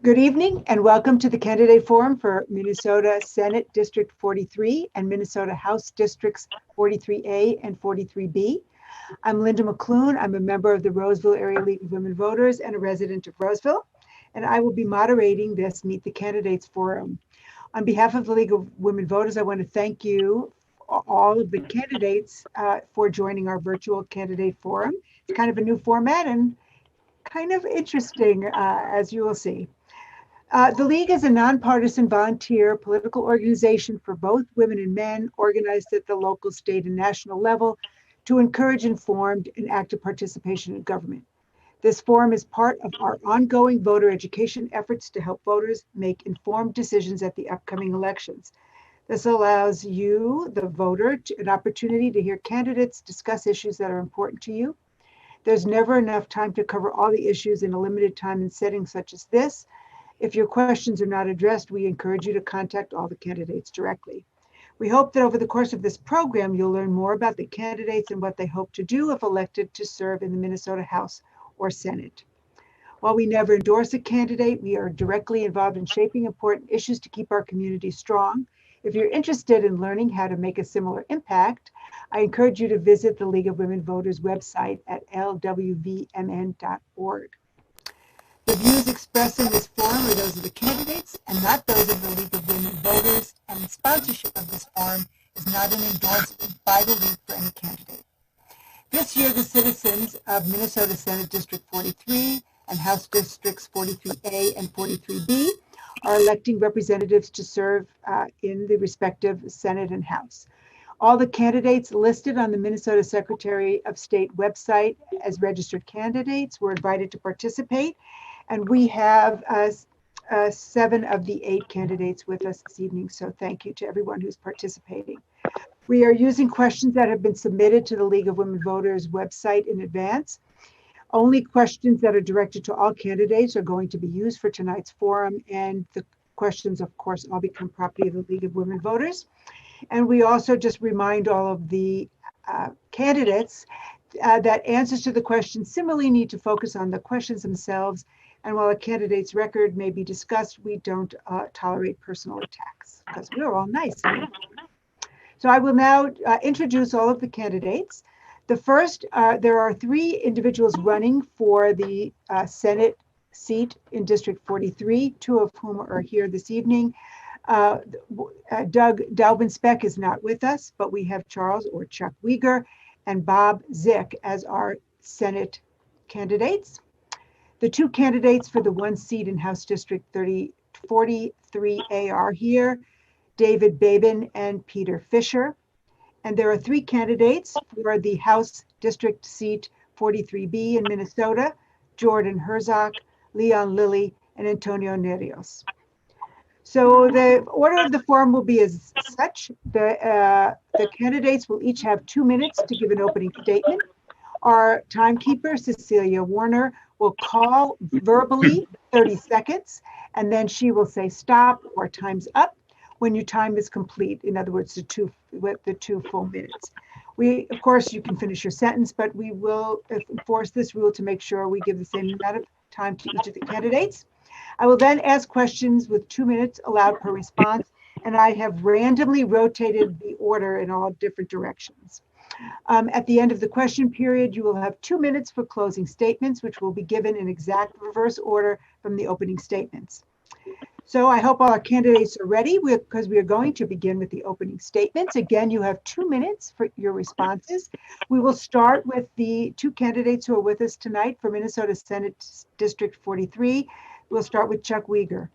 Good evening and welcome to the Candidate Forum for Minnesota Senate District 43 and Minnesota House Districts 43A and 43B. I'm Linda McClune. I'm a member of the Roseville Area League of Women Voters and a resident of Roseville, and I will be moderating this Meet the Candidates Forum. On behalf of the League of Women Voters, I want to thank you, all of the candidates, for joining our virtual candidate forum. It's kind of a new format and kind of interesting, as you will see. The League is a nonpartisan volunteer political organization for both women and men, organized at the local, state, and national level to encourage informed and active participation in government. This forum is part of our ongoing voter education efforts to help voters make informed decisions at the upcoming elections. This allows you, the voter, an opportunity to hear candidates discuss issues that are important to you. There's never enough time to cover all the issues in a limited time and setting such as this. If your questions are not addressed, we encourage you to contact all the candidates directly. We hope that over the course of this program, you'll learn more about the candidates and what they hope to do if elected to serve in the Minnesota House or Senate. While we never endorse a candidate, we are directly involved in shaping important issues to keep our community strong. If you're interested in learning how to make a similar impact, I encourage you to visit the League of Women Voters website at lwvmn.org. The views expressed in this forum are those of the candidates and not those of the League of Women Voters, and sponsorship of this forum is not an endorsement by the League for any candidate. This year, the citizens of Minnesota Senate District 43 and House Districts 43A and 43B are electing representatives to serve in the respective Senate and House. All the candidates listed on the Minnesota Secretary of State website as registered candidates were invited to participate. And we have 7 of the 8 candidates with us this evening, so thank you to everyone who's participating. We are using questions that have been submitted to the League of Women Voters website in advance. Only questions that are directed to all candidates are going to be used for tonight's forum, and the questions, of course, all become property of the League of Women Voters. And we also just remind all of the candidates that answers to the questions similarly need to focus on the questions themselves. And while a candidate's record may be discussed, we don't tolerate personal attacks because we're all nice. So I will now introduce all of the candidates. The first, there are 3 individuals running for the Senate seat in District 43, 2 of whom are here this evening. Doug Daubenspec is not with us, but we have Charles or Chuck Weger and Bob Zick as our Senate candidates. The 2 candidates for the 1 seat in House District 43A are here, David Babin and Peter Fisher. And there are 3 candidates for the House District seat 43B in Minnesota, Jordan Herzog, Leon Lilly, and Antonio Nerios. So the order of the forum will be as such. The candidates will each have 2 minutes to give an opening statement. Our timekeeper, Cecilia Warner, will call verbally 30 seconds, and then she will say stop or time's up when your time is complete. In other words, the 2 full minutes. Of course, you can finish your sentence, but we will enforce this rule to make sure we give the same amount of time to each of the candidates. I will then ask questions with 2 minutes allowed per response, and I have randomly rotated the order in all different directions. At the end of the question period, you will have 2 minutes for closing statements, which will be given in exact reverse order from the opening statements. So I hope all our candidates are ready because we are going to begin with the opening statements. Again, you have 2 minutes for your responses. We will start with the 2 candidates who are with us tonight for Minnesota Senate District 43. We'll start with Chuck Weger.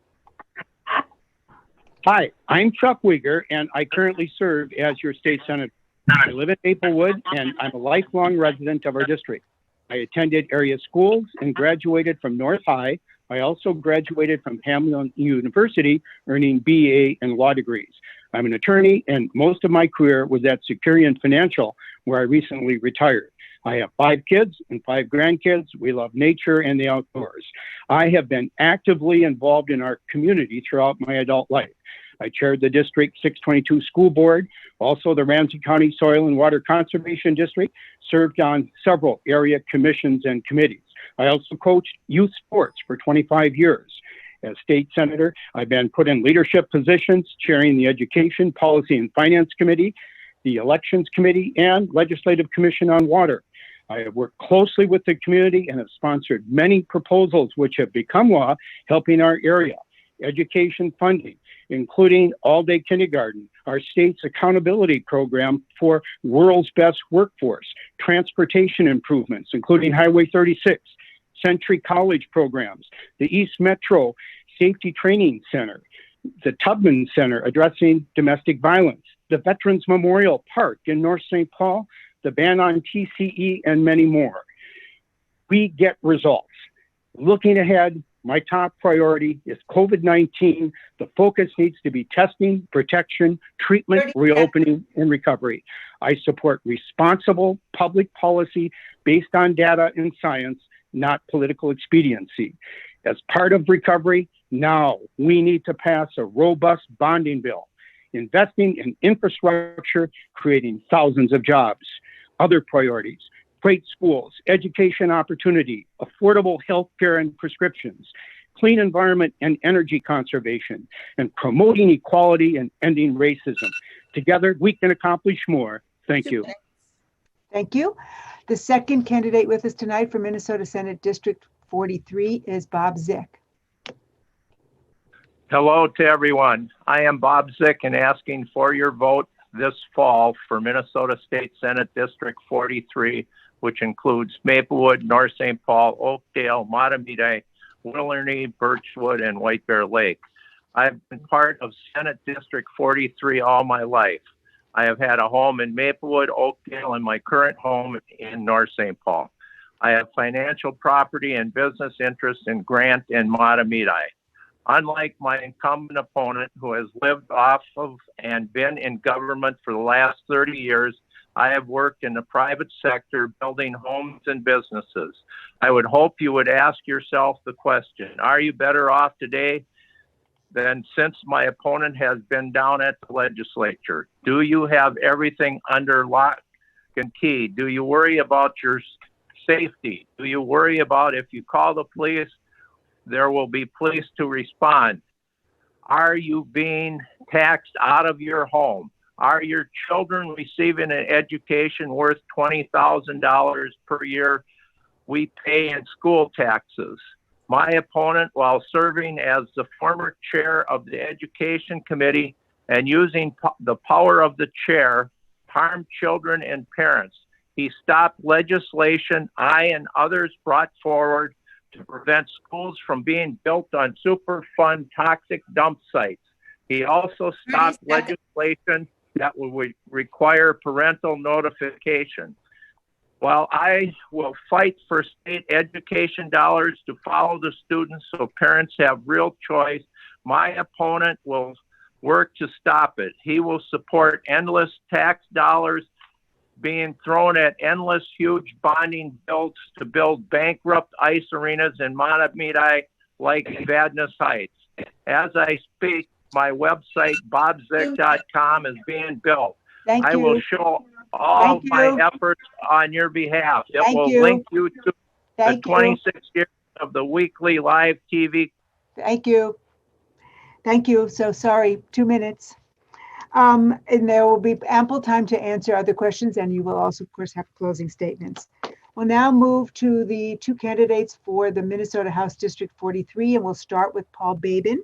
Hi, I'm Chuck Weger, and I currently serve as your state senator. I live in Maplewood, and I'm a lifelong resident of our district. I attended area schools and graduated from North High. I also graduated from Hamline University, earning BA and law degrees. I'm an attorney, and most of my career was at Securian Financial, where I recently retired. I have 5 kids and 5 grandkids. We love nature and the outdoors. I have been actively involved in our community throughout my adult life. I chaired the District 622 School Board, also the Ramsey County Soil and Water Conservation District, served on several area commissions and committees. I also coached youth sports for 25 years. As state senator, I've been put in leadership positions, chairing the Education, Policy, and Finance Committee, the Elections Committee, and Legislative Commission on Water. I have worked closely with the community and have sponsored many proposals which have become law, helping our area. Education funding, including all-day kindergarten, our state's accountability program for world's best workforce, transportation improvements, including Highway 36, Century College programs, the East Metro Safety Training Center, the Tubman Center addressing domestic violence, the Veterans Memorial Park in North St. Paul, the ban on TCE, and many more. We get results. Looking ahead, my top priority is COVID-19. The focus needs to be testing, protection, treatment, reopening, and recovery. I support responsible public policy based on data and science, not political expediency. As part of recovery, now we need to pass a robust bonding bill, investing in infrastructure, creating thousands of jobs. Other priorities: great schools, education opportunity, affordable health care and prescriptions, clean environment and energy conservation, and promoting equality and ending racism. Together, we can accomplish more. Thank you. Thank you. The second candidate with us tonight for Minnesota Senate District 43 is Bob Zick. Hello to everyone. I am Bob Zick and asking for your vote this fall for Minnesota State Senate District 43, which includes Maplewood, North St. Paul, Oakdale, Matamidi, Willerny, Birchwood, and White Bear Lake. I've been part of Senate District 43 all my life. I have had a home in Maplewood, Oakdale, and my current home in North St. Paul. I have financial property and business interests in Grant and Matamidi. Unlike my incumbent opponent, who has lived off of and been in government for the last 30 years, I have worked in the private sector building homes and businesses. I would hope you would ask yourself the question, are you better off today than since my opponent has been down at the legislature? Do you have everything under lock and key? Do you worry about your safety? Do you worry about if you call the police, there will be police to respond? Are you being taxed out of your home? Are your children receiving an education worth $20,000 per year we pay in school taxes? My opponent, while serving as the former chair of the Education Committee and using the power of the chair, harmed children and parents. He stopped legislation I and others brought forward to prevent schools from being built on Superfund toxic dump sites. He also stopped legislation that would require parental notification. While I will fight for state education dollars to follow the students so parents have real choice, my opponent will work to stop it. He will support endless tax dollars being thrown at endless huge bonding bills to build bankrupt ice arenas in Matamidi like Vadnais Heights. As I speak, my website, bobzick.com, is being built. Thank you. I will show all my efforts on your behalf. It will link you to the 26 years of the weekly live TV. Thank you. Thank you. So sorry, 2 minutes. And there will be ample time to answer other questions, and you will also, of course, have closing statements. We'll now move to the two candidates for the Minnesota House District 43, and we'll start with Paul Babin.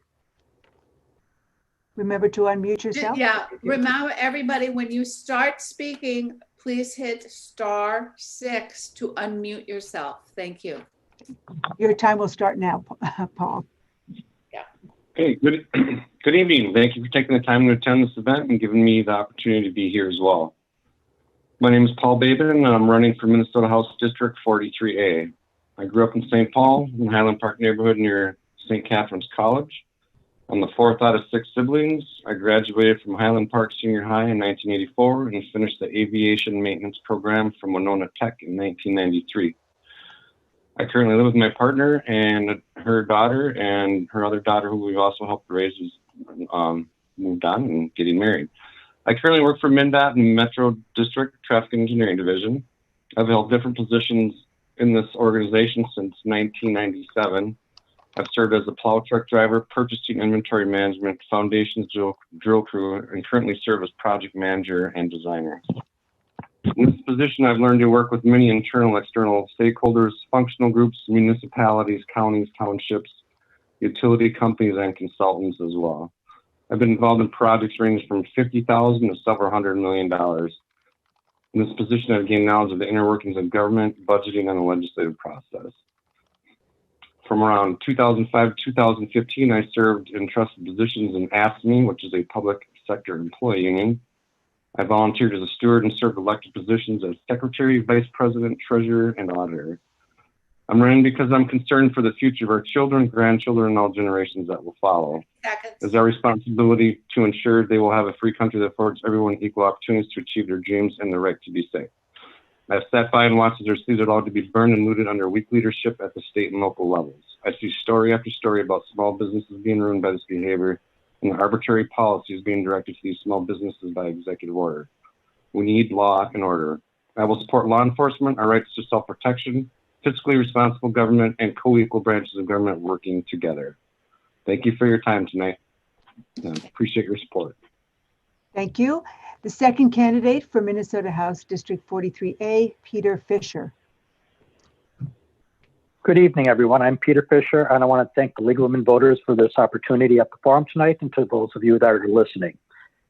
Remember to unmute yourself. Yeah, remember everybody, when you start speaking, please hit *6 to unmute yourself. Thank you. Your time will start now, Paul. Yeah. Hey, good evening. Thank you for taking the time to attend this event and giving me the opportunity to be here as well. My name is Paul Babin, and I'm running for Minnesota House District 43A. I grew up in St. Paul, in the Highland Park neighborhood near St. Catherine's College. I'm the fourth out of 6 siblings. I graduated from Highland Park Senior High in 1984 and finished the aviation maintenance program from Winona Tech in 1993. I currently live with my partner and her daughter, and her other daughter, who we've also helped raise, is moved on and getting married. I currently work for MnDOT and Metro District Traffic Engineering Division. I've held different positions in this organization since 1997. I've served as a plow truck driver, purchasing, inventory management, foundations drill crew, and currently serve as project manager and designer. In this position, I've learned to work with many internal and external stakeholders, functional groups, municipalities, counties, townships, utility companies, and consultants as well. I've been involved in projects ranging from $50,000 to several $100 million. In this position, I've gained knowledge of the inner workings of government, budgeting, and the legislative process. From around 2005 to 2015, I served in trusted positions in AFSCME, which is a public sector employee union. I volunteered as a steward and served elected positions as secretary, vice president, treasurer, and auditor. I'm running because I'm concerned for the future of our children, grandchildren, and all generations that will follow. It's our responsibility to ensure they will have a free country that affords everyone equal opportunities to achieve their dreams and the right to be safe. I've sat by and watched as their cities are allowed to be burned and looted under weak leadership at the state and local levels. I see story after story about small businesses being ruined by this behavior and the arbitrary policies being directed to these small businesses by executive order. We need law and order. I will support law enforcement, our rights to self-protection, fiscally responsible government, and co-equal branches of government working together. Thank you for your time tonight. Appreciate your support. Thank you. The second candidate for Minnesota House District 43A, Peter Fisher. Good evening, everyone. I'm Peter Fisher, and I want to thank the League of Women Voters for this opportunity at the forum tonight, and to those of you that are listening.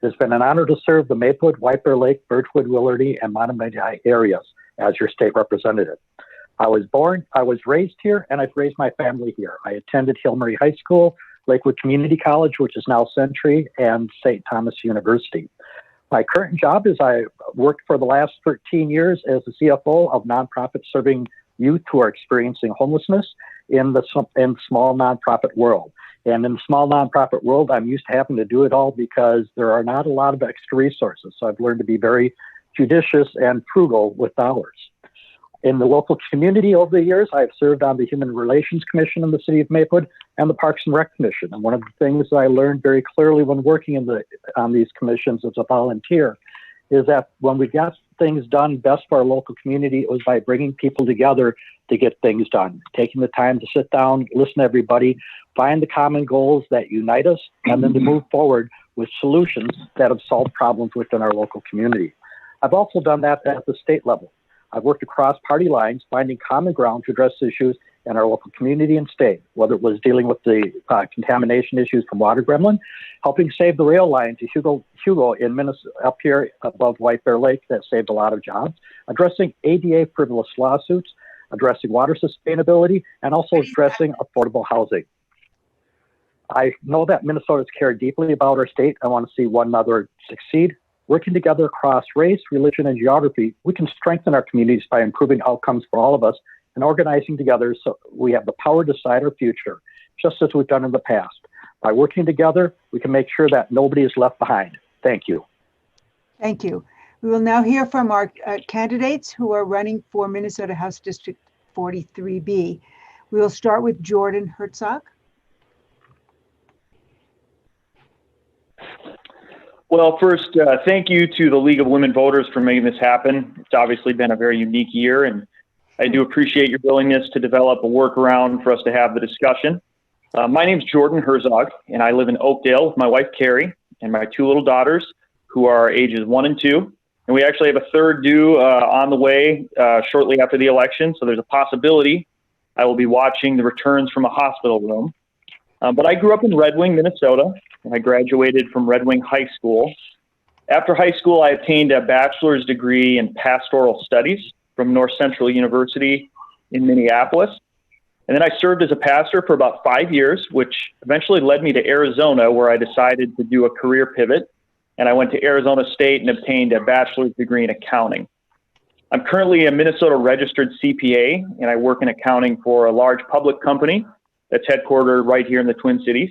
It's been an honor to serve the Maplewood, White Bear Lake, Birchwood, Willardy, and Monomoy areas as your state representative. I was raised here, and I've raised my family here. I attended Hill Murray High School, Lakewood Community College, which is now Century, and St. Thomas University. My current job is I worked for the last 13 years as the CFO of nonprofits serving youth who are experiencing homelessness in small nonprofit world. And in the small nonprofit world, I'm used to having to do it all because there are not a lot of extra resources. So I've learned to be very judicious and frugal with dollars. In the local community over the years, I've served on the Human Relations Commission in the city of Maplewood and the Parks and Rec Commission. And one of the things that I learned very clearly when working on these commissions as a volunteer is that when we got things done best for our local community, it was by bringing people together to get things done, taking the time to sit down, listen to everybody, find the common goals that unite us, and then to move forward with solutions that have solved problems within our local community. I've also done that at the state level. I've worked across party lines, finding common ground to address issues in our local community and state, whether it was dealing with the contamination issues from Water Gremlin, helping save the rail line to Hugo in Minnesota, up here above White Bear Lake, that saved a lot of jobs, addressing ADA frivolous lawsuits, addressing water sustainability, and also addressing affordable housing. I know that Minnesotans care deeply about our state. I want to see one another succeed. Working together across race, religion, and geography, we can strengthen our communities by improving outcomes for all of us and organizing together so we have the power to decide our future, just as we've done in the past. By working together, we can make sure that nobody is left behind. Thank you. Thank you. We will now hear from our candidates who are running for Minnesota House District 43B. We will start with Jordan Herzog. Well, first, thank you to the League of Women Voters for making this happen. It's obviously been a very unique year, and I do appreciate your willingness to develop a workaround for us to have the discussion. My name is Jordan Herzog, and I live in Oakdale with my wife, Carrie, and my two little daughters, who are ages 1 and 2. And we actually have a third due on the way shortly after the election, so there's a possibility I will be watching the returns from a hospital room. But I grew up in Red Wing, Minnesota, and I graduated from Red Wing High School. After high school, I obtained a bachelor's degree in pastoral studies from North Central University in Minneapolis. And then I served as a pastor for about 5 years, which eventually led me to Arizona, where I decided to do a career pivot. And I went to Arizona State and obtained a bachelor's degree in accounting. I'm currently a Minnesota registered CPA, and I work in accounting for a large public company that's headquartered right here in the Twin Cities.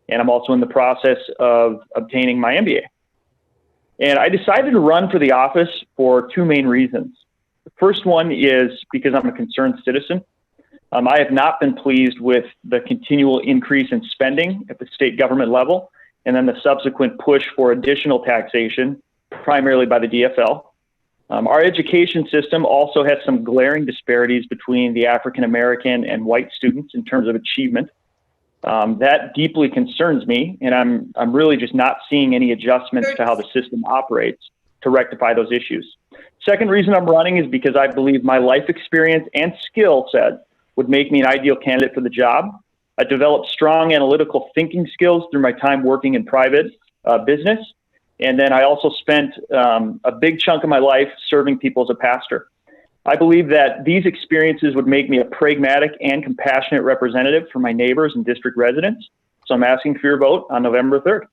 And I'm also in the process of obtaining my MBA. And I decided to run for the office for two main reasons. The first one is because I'm a concerned citizen. I have not been pleased with the continual increase in spending at the state government level, and then the subsequent push for additional taxation, primarily by the DFL. Our education system also has some glaring disparities between the African American and white students in terms of achievement. That deeply concerns me, and I'm really just not seeing any adjustments to how the system operates to rectify those issues. Second reason I'm running is because I believe my life experience and skill set would make me an ideal candidate for the job. I developed strong analytical thinking skills through my time working in private business. And then I also spent a big chunk of my life serving people as a pastor. I believe that these experiences would make me a pragmatic and compassionate representative for my neighbors and district residents. So I'm asking for your vote on November 3rd.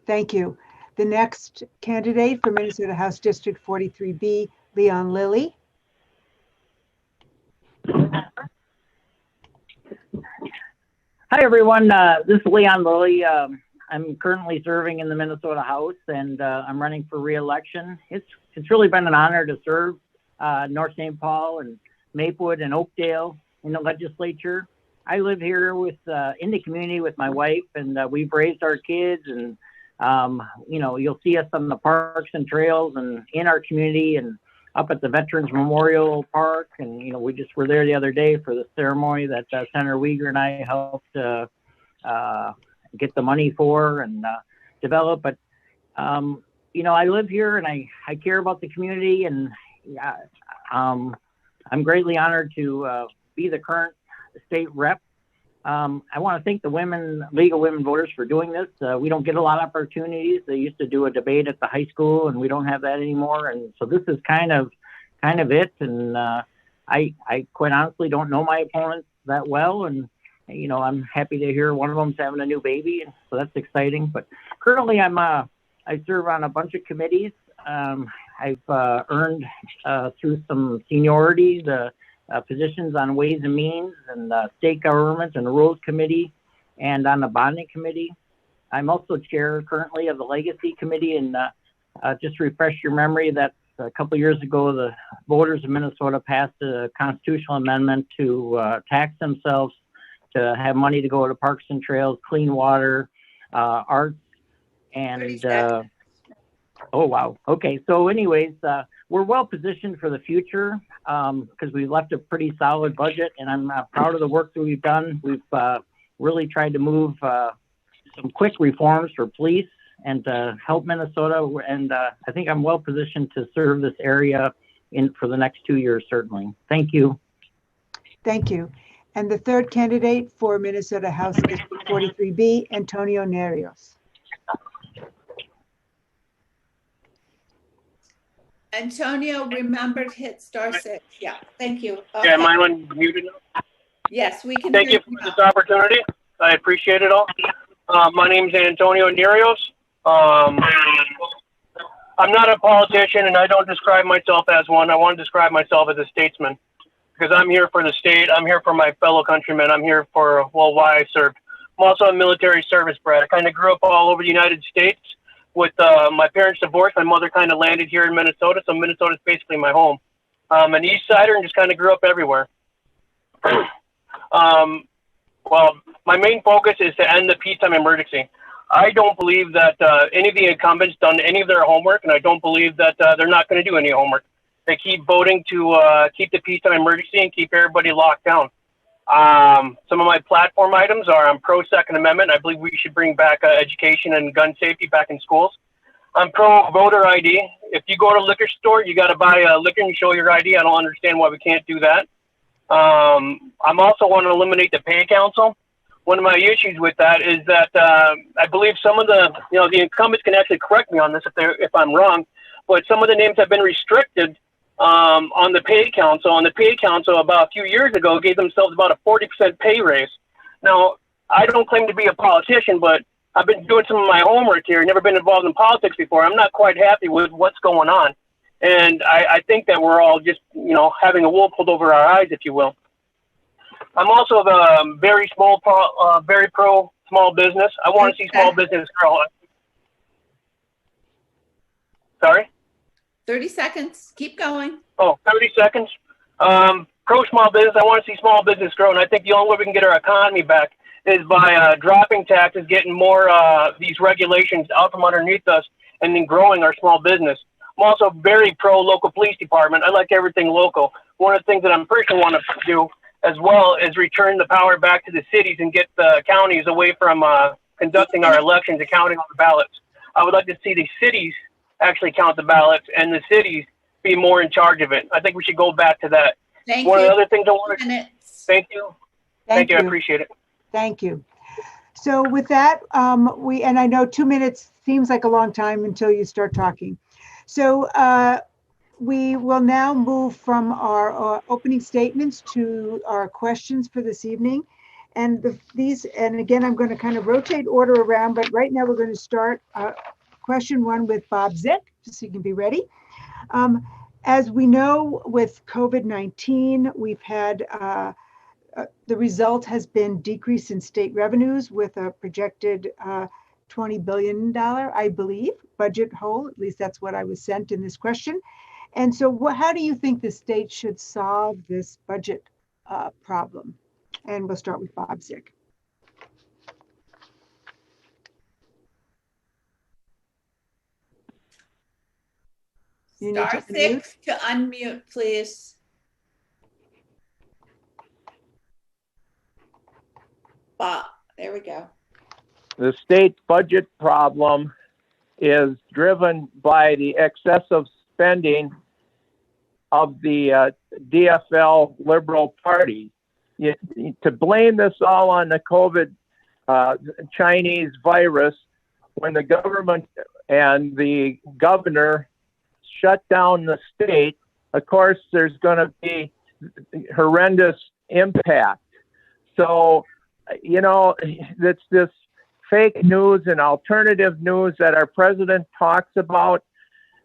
Thank you. The next candidate for Minnesota House District 43B, Leon Lilly. Hi, everyone. This is Leon Lilly. I'm currently serving in the Minnesota House, and I'm running for re-election. It's really been an honor to serve North St. Paul and Maplewood and Oakdale in the legislature. I live here in the community with my wife, and we've raised our kids, and you'll see us on the parks and trails and in our community and up at the Veterans Memorial Park. And, we just were there the other day for the ceremony that Senator Uyghur and I helped get the money for and develop. But, I live here and I care about the community, and I'm greatly honored to be the current state rep. I want to thank the League of Women Voters for doing this. We don't get a lot of opportunities. They used to do a debate at the high school, and we don't have that anymore. And so this is kind of it. And I quite honestly don't know my opponents that well. And, I'm happy to hear one of them's having a new baby. So that's exciting. But currently I serve on a bunch of committees. I've earned through some seniority the positions on Ways and Means and State Government and the Rules Committee and on the Bonding Committee. I'm also chair currently of the Legacy Committee, and just to refresh your memory, that a couple of years ago, the voters of Minnesota passed a constitutional amendment to tax themselves to have money to go to parks and trails, clean water, arts, and oh, wow. Okay. So anyways, we're well positioned for the future because we left a pretty solid budget, and I'm proud of the work that we've done. We've really tried to move some quick reforms for police and help Minnesota. And I think I'm well positioned to serve this area for the next 2 years, certainly. Thank you. Thank you. And the third candidate for Minnesota House District 43B, Antonio Nerios. Antonio, remember to hit *6. Yeah, thank you. Okay. Yeah, mine went muted. Yes, we can. Thank you for this opportunity. I appreciate it all. My name is Antonio Nerios. I'm not a politician, and I don't describe myself as one. I want to describe myself as a statesman, because I'm here for the state. I'm here for my fellow countrymen. I'm here for, why I served. I'm also a military service brat. I kind of grew up all over the United States. With my parents divorced, my mother kind of landed here in Minnesota, so Minnesota's basically my home. I'm an East Sider and just kind of grew up everywhere. Well, my main focus is to end the peacetime emergency. I don't believe that any of the incumbents done any of their homework, and I don't believe that they're not going to do any homework. They keep voting to keep the peacetime emergency and keep everybody locked down. Some of my platform items are I'm pro Second Amendment. I believe we should bring back education and gun safety back in schools. I'm pro voter ID. If you go to a liquor store, you got to buy liquor and you show your ID. I don't understand why we can't do that. I'm also want to eliminate the pay council. One of my issues with that is that I believe some of the incumbents can actually correct me on this if I'm wrong, but some of the names have been restricted on the pay council. On the pay council about a few years ago gave themselves about a 40% pay raise. Now, I don't claim to be a politician, but I've been doing some of my homework here, never been involved in politics before. I'm not quite happy with what's going on. And I think that we're all just, having a wool pulled over our eyes, if you will. I'm also very pro small business. I want to see small business grow. Sorry? 30 seconds. Keep going. Oh, 30 seconds. Pro small business. I want to see small business grow. And I think the only way we can get our economy back is by dropping taxes, getting more these regulations out from underneath us, and in growing our small business. I'm also very pro local police department. I like everything local. One of the things that I'm personally want to do as well is return the power back to the cities and get the counties away from conducting our elections and counting on the ballots. I would like to see the cities actually count the ballots and the cities be more in charge of it. I think we should go back to that. Thank One of you. the other things I want to Minutes. thank you. Thank you. I appreciate it. Thank you. So with that, and I know 2 minutes seems like a long time until you start talking. So we will now move from our opening statements to our questions for this evening. And and again, I'm going to kind of rotate order around, but right now we're going to start question one with Bob Zick, just so you can be ready. As we know, with COVID-19, we've had the result has been decrease in state revenues with a projected $20 billion, I believe, budget hole. At least that's what I was sent in this question. And so how do you think the state should solve this budget problem? And we'll start with Bob Zick. You need Star to unmute. 6 to unmute, please. Bob, there we go. The state's budget problem is driven by the excessive spending of the DFL Liberal Party. To blame this all on the COVID Chinese virus, when the government and the governor shut down the state, of course, there's going to be horrendous impact. So, you know, it's this fake news and alternative news that our president talks about.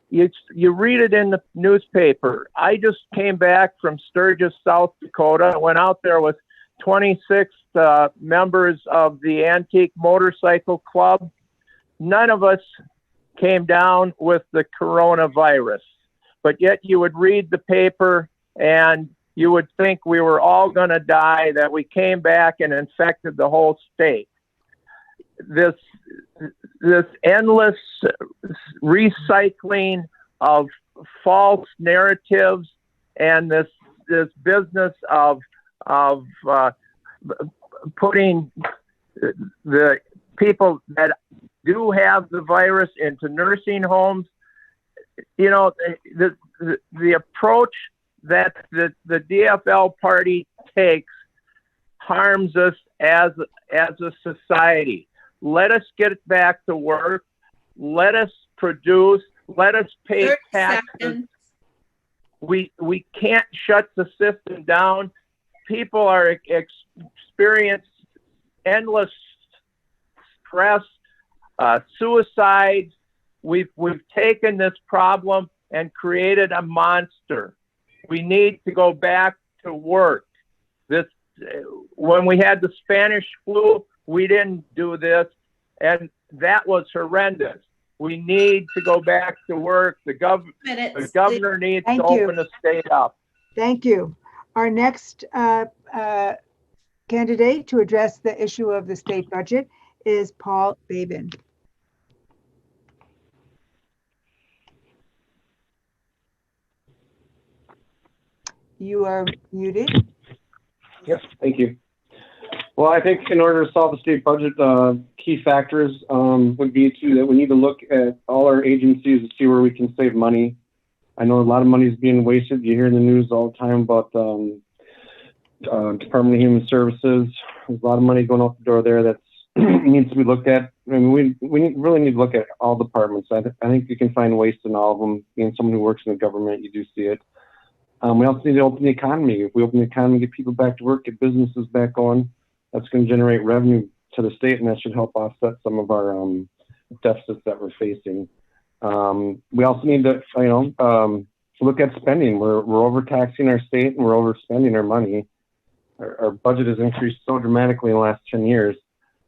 You read it in the newspaper. I just came back from Sturgis, South Dakota. Went out there with 26 members of the Antique Motorcycle Club. None of us came down with the coronavirus, but yet you would read the paper and you would think we were all going to die, that we came back and infected the whole state. This endless recycling of false narratives and this business of putting the people that do have the virus into nursing homes. You know, the approach that the DFL party takes harms us as a society. Let us get back to work. Let us produce. Let us pay taxes. We can't shut the system down. People are experiencing endless stress, suicide. We've taken this problem and created a monster. We need to go back to work. When we had the Spanish flu, we didn't do this, and that was horrendous. We need to go back to work. The governor needs to open the state up. Thank you. Our next candidate to address the issue of the state budget is Paul Babin. You are muted. Yes, thank you. Well, I think in order to solve the state budget, key factors would be that we need to look at all our agencies to see where we can save money. I know a lot of money is being wasted. You hear in the news all the time about Department of Human Services. There's a lot of money going out the door there that needs to be looked at. I mean, we really need to look at all departments. I think you can find waste in all of them. Being someone who works in the government, you do see it. We also need to open the economy. If we open the economy, get people back to work, get businesses back going, that's going to generate revenue to the state, and that should help offset some of our deficits that we're facing. We also need to, look at spending. We're overtaxing our state and we're overspending our money. Our budget has increased so dramatically in the last 10 years.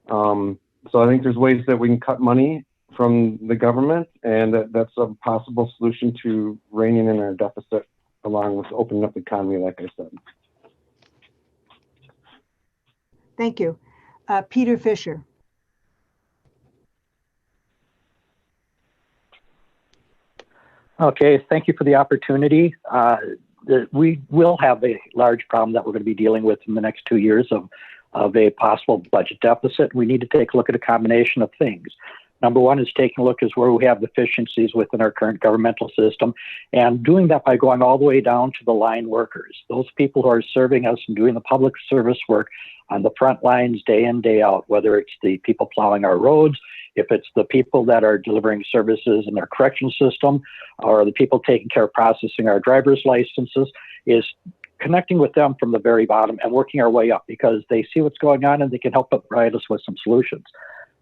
So I think there's ways that we can cut money from the government, and that's a possible solution to reining in our deficit, along with opening up the economy, like I said. Thank you. Peter Fisher. Okay, thank you for the opportunity. We will have a large problem that we're going to be dealing with in the next 2 years of a possible budget deficit. We need to take a look at a combination of things. Number one is taking a look at where we have deficiencies within our current governmental system, and doing that by going all the way down to the line workers, those people who are serving us and doing the public service work on the front lines day in, day out, whether it's the people plowing our roads, if it's the people that are delivering services in our correction system, or the people taking care of processing our driver's licenses, is connecting with them from the very bottom and working our way up, because they see what's going on and they can help provide us with some solutions.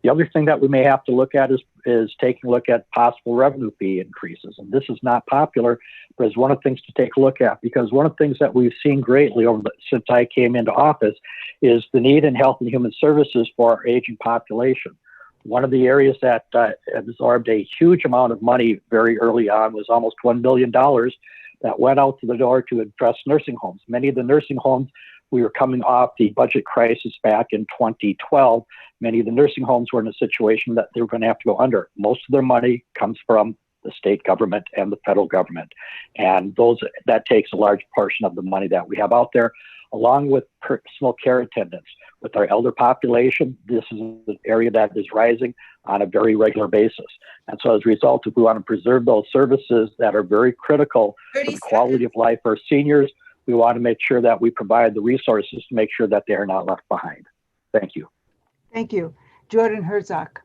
The other thing that we may have to look at is taking a look at possible revenue fee increases. And this is not popular, but it's one of the things to take a look at, because one of the things that we've seen greatly since I came into office is the need in health and human services for our aging population. One of the areas that absorbed a huge amount of money very early on was almost $1 billion that went out to the door to address nursing homes. Many of the nursing homes, we were coming off the budget crisis back in 2012. Many of the nursing homes were in a situation that they were going to have to go under. Most of their money comes from the state government and the federal government. And that takes a large portion of the money that we have out there, along with personal care attendants. With our elder population, this is an area that is rising on a very regular basis. And so as a result, if we want to preserve those services that are very critical for the quality of life for seniors, we want to make sure that we provide the resources to make sure that they are not left behind. Thank you. Thank you. Jordan Herzog.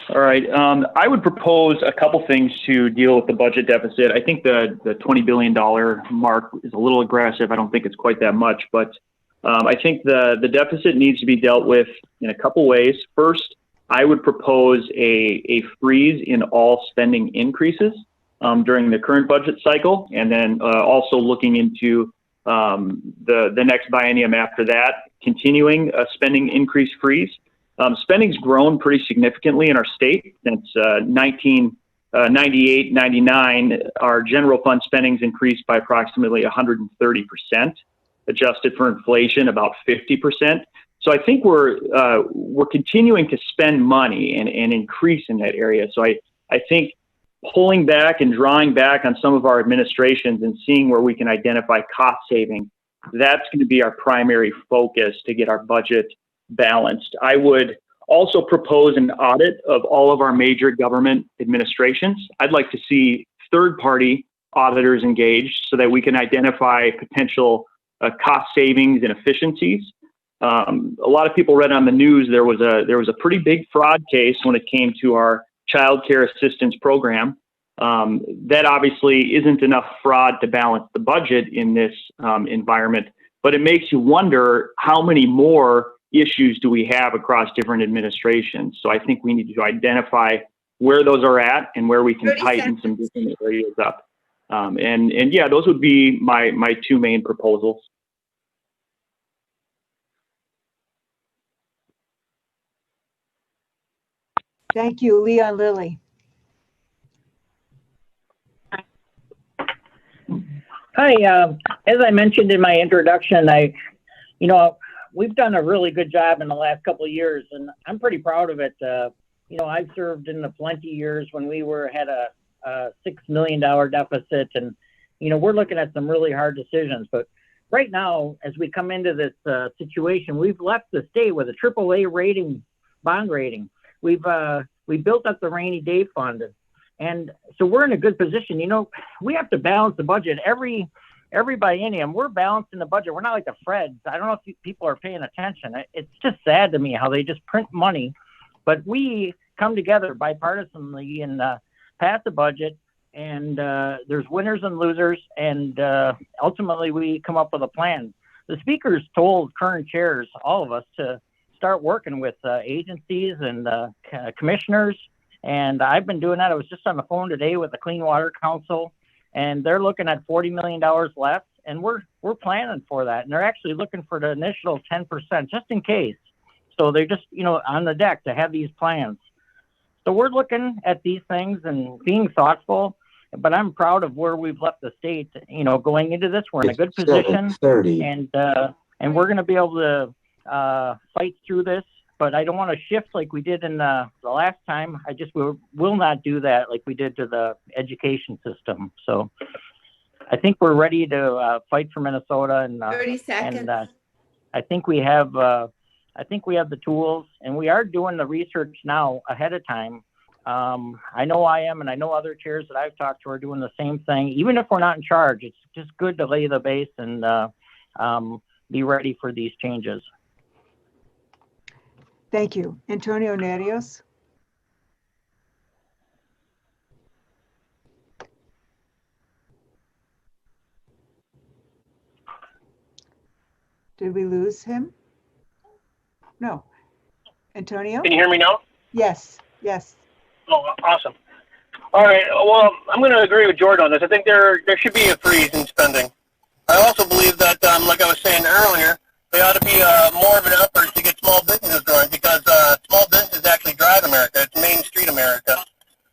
All right. I would propose a couple things to deal with the budget deficit. I think the $20 billion mark is a little aggressive. I don't think it's quite that much, but I think the deficit needs to be dealt with in a couple ways. First, I would propose a freeze in all spending increases during the current budget cycle, and then also looking into the next biennium after that, continuing a spending increase freeze. Spending's grown pretty significantly in our state since 1998, 99. Our general fund spending's increased by approximately 130%, adjusted for inflation, about 50%. So I think we're continuing to spend money and increase in that area. So I think pulling back and drawing back on some of our administrations and seeing where we can identify cost saving, that's going to be our primary focus to get our budget balanced. I would also propose an audit of all of our major government administrations. I'd like to see third-party auditors engaged so that we can identify potential cost savings and efficiencies. A lot of people read on the news there was a pretty big fraud case when it came to our child care assistance program. That obviously isn't enough fraud to balance the budget in this environment, but it makes you wonder how many more issues do we have across different administrations. So I think we need to identify where those are at and where we can tighten some different areas up. And yeah, those would be my two main proposals. Thank you. Leon Lilly. Hi, as I mentioned in my introduction, we've done a really good job in the last couple of years, and I'm pretty proud of it. I've served in the plenty years when we had a $6 million deficit, and, we're looking at some really hard decisions. But right now, as we come into this situation, we've left the state with a AAA bond rating. We built up the rainy day fund, and so we're in a good position. We have to balance the budget every biennium. We're balancing the budget. We're not like the Freds. I don't know if people are paying attention. It's just sad to me how they just print money, but we come together bipartisanly and pass the budget, and there's winners and losers, and ultimately we come up with a plan. The speakers told current chairs, all of us, to start working with agencies and commissioners, and I've been doing that. I was just on the phone today with the Clean Water Council, and they're looking at $40 million left, and we're planning for that. And they're actually looking for the initial 10%, just in case. So they're just, on the deck to have these plans. So we're looking at these things and being thoughtful, but I'm proud of where we've left the state. Going into this, we're in a good position, and we're going to be able to fight through this. but I don't want to shift like we did in the last time. I just will not do that like we did to the education system. So I think we're ready to fight for Minnesota, and 30 seconds. And I think we have the tools, and we are doing the research now ahead of time. I know I am, and I know other chairs that I've talked to are doing the same thing. Even if we're not in charge, it's just good to lay the base and be ready for these changes. Thank you. Antonio Nerios. Did we lose him? No. Antonio? Can you hear me now? Yes, yes. Oh, awesome. All right. Well, I'm going to agree with Jordan on this. I think there should be a freeze in spending. I also believe that, like I was saying earlier, there ought to be more of an effort to get small businesses going, because small businesses actually drive America. It's Main Street America.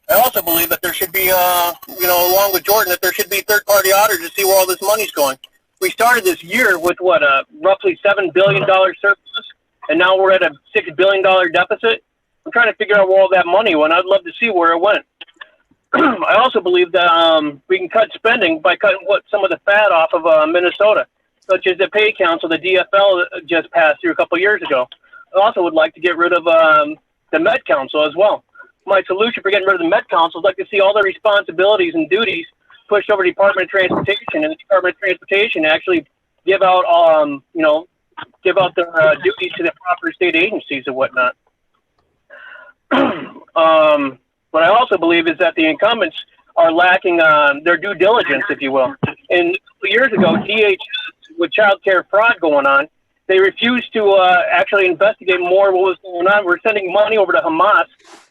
I also believe that there should be, along with Jordan, that there should be third-party auditors to see where all this money's going. We started this year with, roughly $7 billion surplus, and now we're at a $6 billion deficit. I'm trying to figure out where all that money went. I'd love to see where it went. I also believe that we can cut spending by cutting some of the fat off of Minnesota, such as the pay council the DFL just passed through a couple years ago. I also would like to get rid of the Met Council as well. My solution for getting rid of the Met Council is like to see all the responsibilities and duties pushed over to the Department of Transportation, and the Department of Transportation actually give out their duties to the proper state agencies and whatnot. What I also believe is that the incumbents are lacking their due diligence, if you will. And years ago, DHS, with child care fraud going on, they refused to actually investigate more what was going on. We're sending money over to Hamas,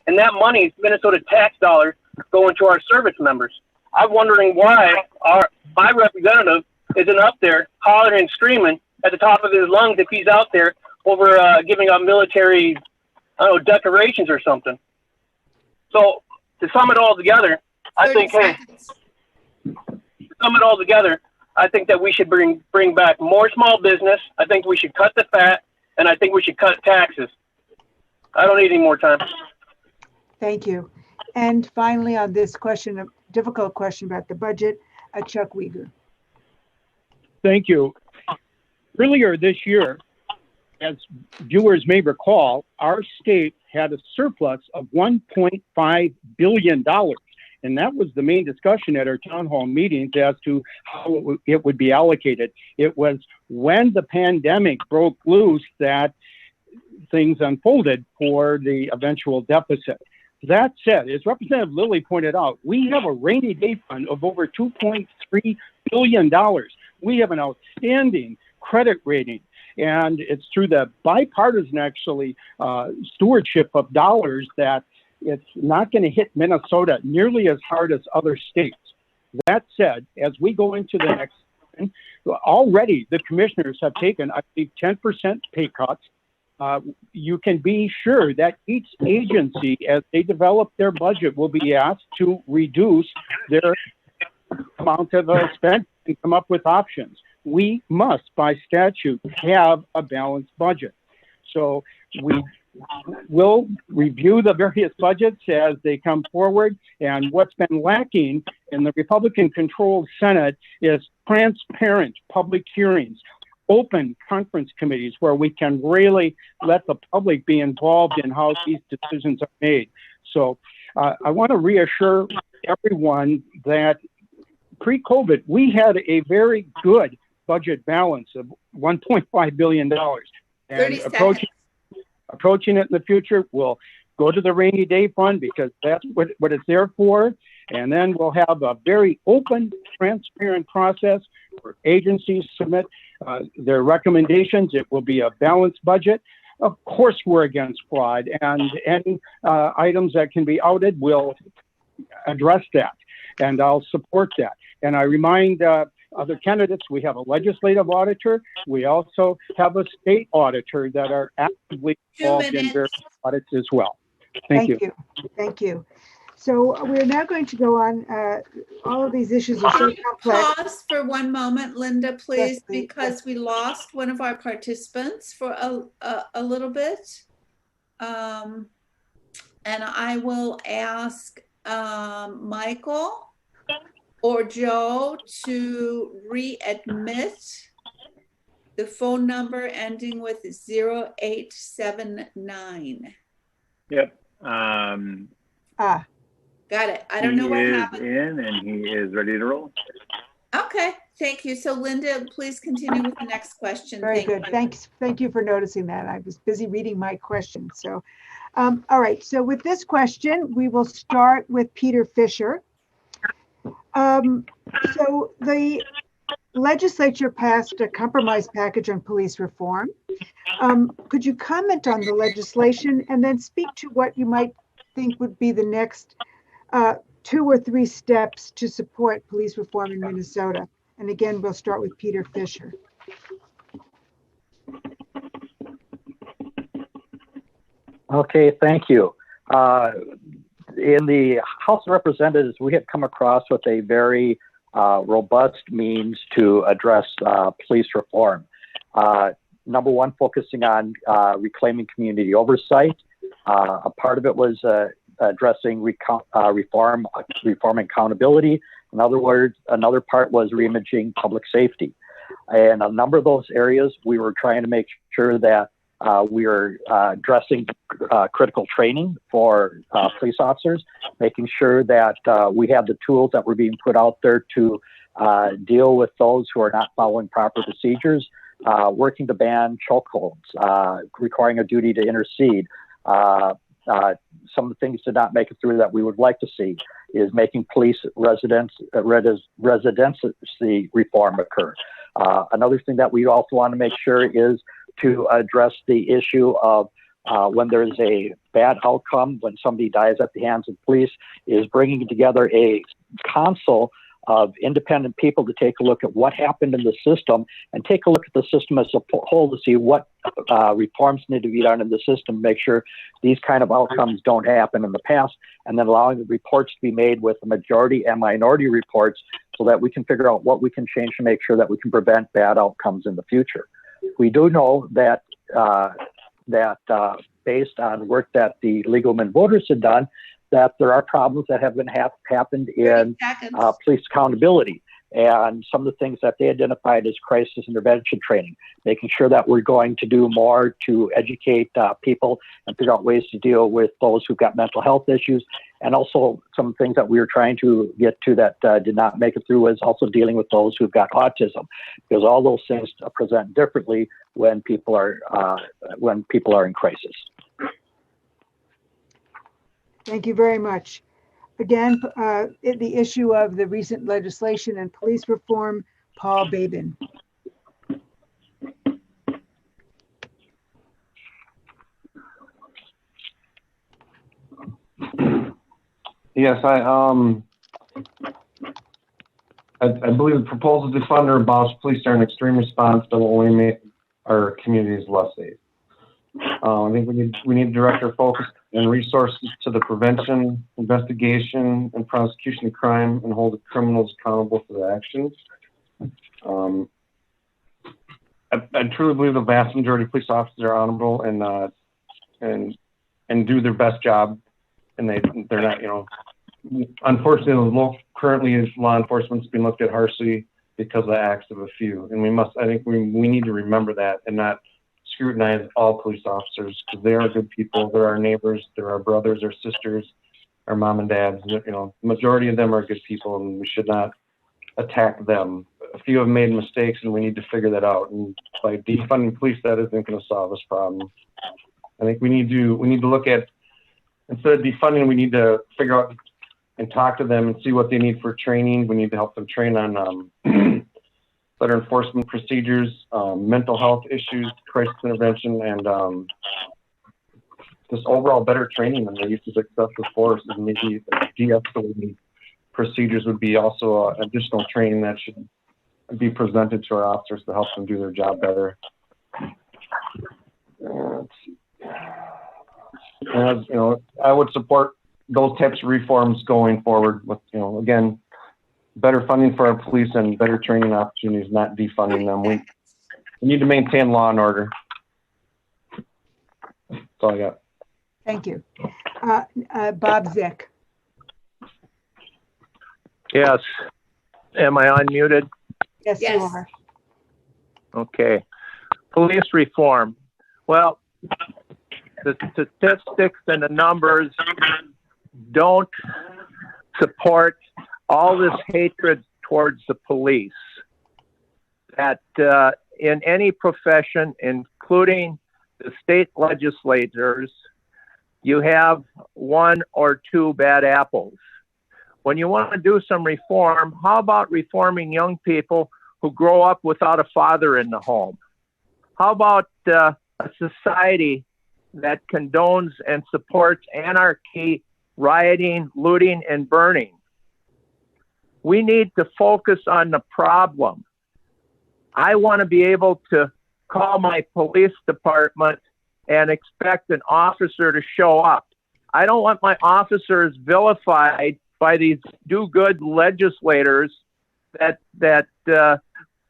and that money, Minnesota tax dollars, going to our service members. I'm wondering why my representative isn't up there hollering and screaming at the top of his lungs if he's out there over giving out military, decorations or something. So to sum it all together, I think that we should bring back more small business. I think we should cut the fat, and I think we should cut taxes. I don't need any more time. Thank you. And finally, on this question, a difficult question about the budget, Chuck Weger. Thank you. Earlier this year, as viewers may recall, our state had a surplus of $1.5 billion. And that was the main discussion at our town hall meetings as to how it would be allocated. It was when the pandemic broke loose that things unfolded for the eventual deficit. That said, as Representative Lilly pointed out, we have a rainy day fund of over $2.3 billion. We have an outstanding credit rating. And it's through the bipartisan, stewardship of dollars that it's not going to hit Minnesota nearly as hard as other states. That said, as we go into the next, already the commissioners have taken, I think, 10% pay cuts. You can be sure that each agency, as they develop their budget, will be asked to reduce their amount of spending and come up with options. We must, by statute, have a balanced budget. So we will review the various budgets as they come forward. And what's been lacking in the Republican-controlled Senate is transparent public hearings, open conference committees where we can really let the public be involved in how these decisions are made. So I want to reassure everyone that pre-COVID, we had a very good budget balance of $1.5 billion. And approaching it in the future, we'll go to the rainy day fund because that's what it's there for. And then we'll have a very open, transparent process where agencies submit their recommendations. It will be a balanced budget. Of course, we're against fraud, and any items that can be outed, we'll address that. And I'll support that. And I remind other candidates, we have a legislative auditor. We also have a state auditor that are actively involved in various audits as well. Thank you. Thank you. So we're now going to go on. All of these issues are so complex. Pause for one moment, Linda, please, Yes, please. because we lost one of our participants for a little bit. And I will ask Michael or Joe to readmit the phone number ending with 0879. Yep. Got it. I don't know what happened. He is in and he is ready to roll. Okay, thank you. So Linda, please continue with the next question. Very good. Thanks. Thank you for noticing that. I was busy reading my question. So, all right. So with this question, we will start with Peter Fisher. So the legislature passed a compromise package on police reform. Could you comment on the legislation and then speak to what you might think would be the next 2 or 3 steps to support police reform in Minnesota? And again, we'll start with Peter Fisher. Okay, thank you. In the House of Representatives, we had come across with a very robust means to address police reform. Number one, focusing on reclaiming community oversight. A part of it was addressing reform accountability. In other words, another part was reimaging public safety. And a number of those areas, we were trying to make sure that we are addressing critical training for police officers, making sure that we have the tools that were being put out there to deal with those who are not following proper procedures, working to ban chokeholds, requiring a duty to intercede. Some of the things did not make it through that we would like to see is making police residency reform occur. Another thing that we also want to make sure is to address the issue of when there's a bad outcome, when somebody dies at the hands of police, is bringing together a council of independent people to take a look at what happened in the system and take a look at the system as a whole to see what reforms need to be done in the system to make sure these kind of outcomes don't happen in the past, and then allowing the reports to be made with the majority and minority reports so that we can figure out what we can change to make sure that we can prevent bad outcomes in the future. We do know that based on work that the League of Women Voters had done, that there are problems that have been happened in police accountability. And some of the things that they identified as crisis intervention training, making sure that we're going to do more to educate people and figure out ways to deal with those who've got mental health issues. And also some things that we were trying to get to that did not make it through is also dealing with those who've got autism, because all those things present differently when people are in crisis. Thank you very much. Again, the issue of the recent legislation and police reform, Paul Babin. Yes, I believe the proposal to fund or abolish police are an extreme response that will only make our communities less safe. I think we need to direct our focus and resources to the prevention, investigation, and prosecution of crime, and hold the criminals accountable for their actions. I truly believe the vast majority of police officers are honorable and do their best job, and they're not, unfortunately, currently law enforcement's being looked at harshly because of the acts of a few, and I think we need to remember that and not scrutinize all police officers, because they are good people. They're our neighbors, they're our brothers, our sisters, our mom and dads. Majority of them are good people, and we should not attack them. A few have made mistakes, and we need to figure that out. And by defunding police, that isn't going to solve this problem. I think we need to look at, instead of defunding, we need to figure out and talk to them and see what they need for training. We need to help them train on better enforcement procedures, mental health issues, crisis intervention, and just overall better training on the use of excessive force, and maybe de-escalating procedures would be also additional training that should be presented to our officers to help them do their job better. As I would support those types of reforms going forward with, again, better funding for our police and better training opportunities, not defunding them. We need to maintain law and order. That's all I got. Thank you. Bob Zick. Yes. Am I unmuted? Yes, you Yes. are. Okay. Police reform. Well, the statistics and the numbers don't support all this hatred towards the police. That in any profession, including the state legislators, you have one or two bad apples. When you want to do some reform, how about reforming young people who grow up without a father in the home? How about a society that condones and supports anarchy, rioting, looting, and burning? We need to focus on the problem. I want to be able to call my police department and expect an officer to show up. I don't want my officers vilified by these do-good legislators that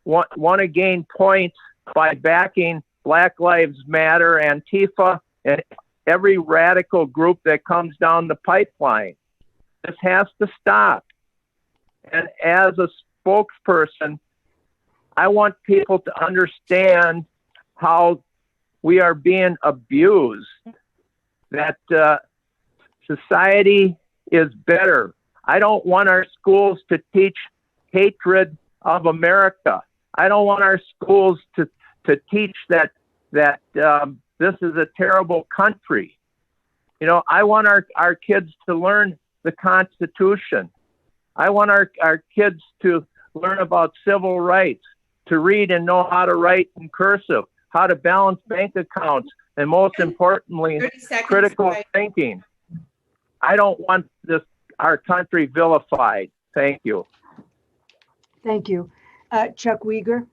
want to gain points by backing Black Lives Matter, Antifa, and every radical group that comes down the pipeline. This has to stop. And as a spokesperson, I want people to understand how we are being abused, that society is better. I don't want our schools to teach hatred of America. I don't want our schools to teach that this is a terrible country. You know, I want our kids to learn the Constitution. I want our kids to learn about civil rights, to read and know how to write in cursive, how to balance bank accounts, and most importantly, 30 seconds, critical right. thinking. I don't want our country vilified. Thank you. Thank you. Chuck Uygur.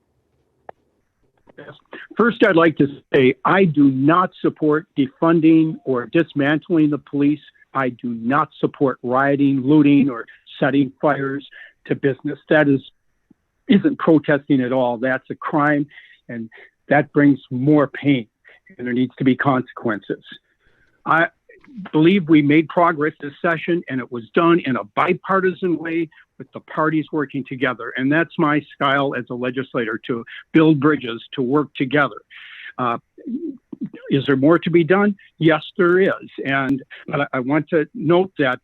First, I'd like to say I do not support defunding or dismantling the police. I do not support rioting, looting, or setting fires to business. That isn't protesting at all. That's a crime, and that brings more pain, and there needs to be consequences. I believe we made progress this session, and it was done in a bipartisan way with the parties working together. And that's my style as a legislator, to build bridges, to work together. Is there more to be done? Yes, there is. And I want to note that,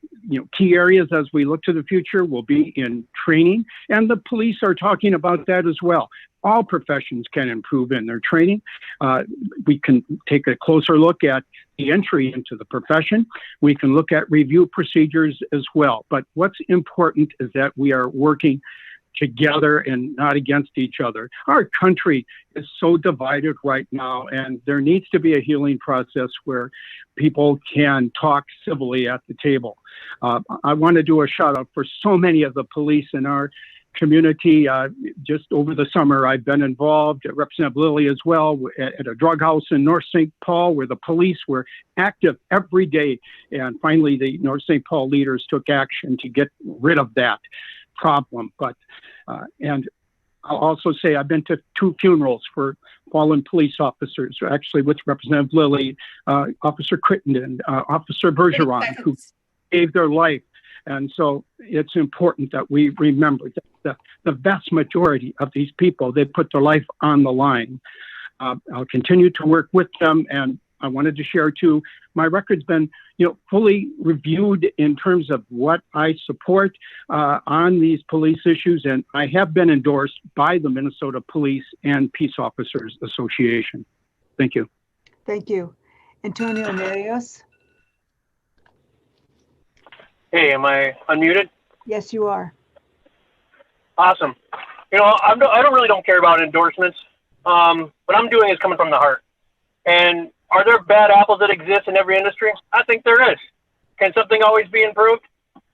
key areas as we look to the future will be in training, and the police are talking about that as well. All professions can improve in their training. We can take a closer look at the entry into the profession. We can look at review procedures as well. But what's important is that we are working together and not against each other. Our country is so divided right now, and there needs to be a healing process where people can talk civilly at the table. I want to do a shout out for so many of the police in our community. Just over the summer, I've been involved, Representative Lilly as well, at a drug house in North St. Paul where the police were active every day. And finally, the North St. Paul leaders took action to get rid of that problem. But and I'll also say I've been to 2 funerals for fallen police officers, actually with Representative Lilly, Officer Crittenden, Officer Bergeron, who gave their life. And so it's important that we remember that the vast majority of these people, they put their life on the line. I'll continue to work with them. And I wanted to share too, my record's been, fully reviewed in terms of what I support on these police issues. And I have been endorsed by the Minnesota Police and Peace Officers Association. Thank you. Thank you. Antonio Nerios. Hey, am I unmuted? Yes, you are. Awesome. I don't care about endorsements. What I'm doing is coming from the heart. And are there bad apples that exist in every industry? I think there is. Can something always be improved?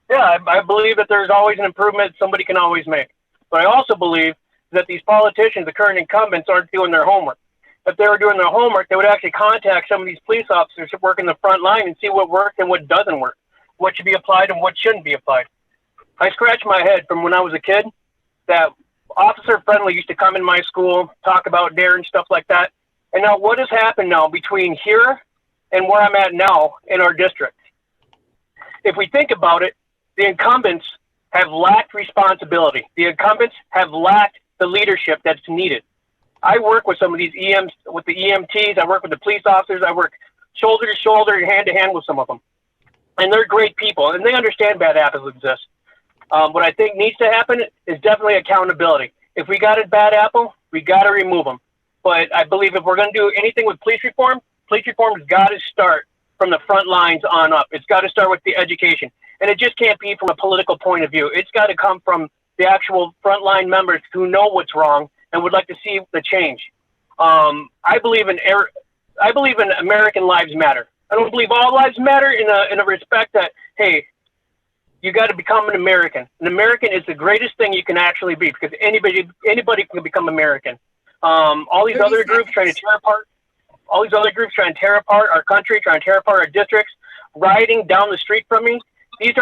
Yeah, I believe that there's always an improvement somebody can always make. But I also believe that these politicians, the current incumbents, aren't doing their homework. If they were doing their homework, they would actually contact some of these police officers who work in the front line and see what works and what doesn't work, what should be applied and what shouldn't be applied. I scratch my head from when I was a kid that Officer Friendly used to come in my school, talk about DARE and stuff like that. And now what has happened now between here and where I'm at now in our district. If we think about it, the incumbents have lacked responsibility. The incumbents have lacked the leadership that's needed. I work with some of these with the EMTs. I work with the police officers. I work shoulder to shoulder and hand to hand with some of them. And they're great people, and they understand bad apples exist. What I think needs to happen is definitely accountability. If we got a bad apple, we got to remove them. But I believe if we're going to do anything with police reform has got to start from the front lines on up. It's got to start with the education. And it just can't be from a political point of view. It's got to come from the actual frontline members who know what's wrong and would like to see the change. I believe in American lives matter. I don't believe all lives matter in a respect that, hey, you got to become an American. An American is the greatest thing you can actually be, because anybody can become American. All these other groups trying to tear apart our country, trying to tear apart our districts, riding down the street from me. These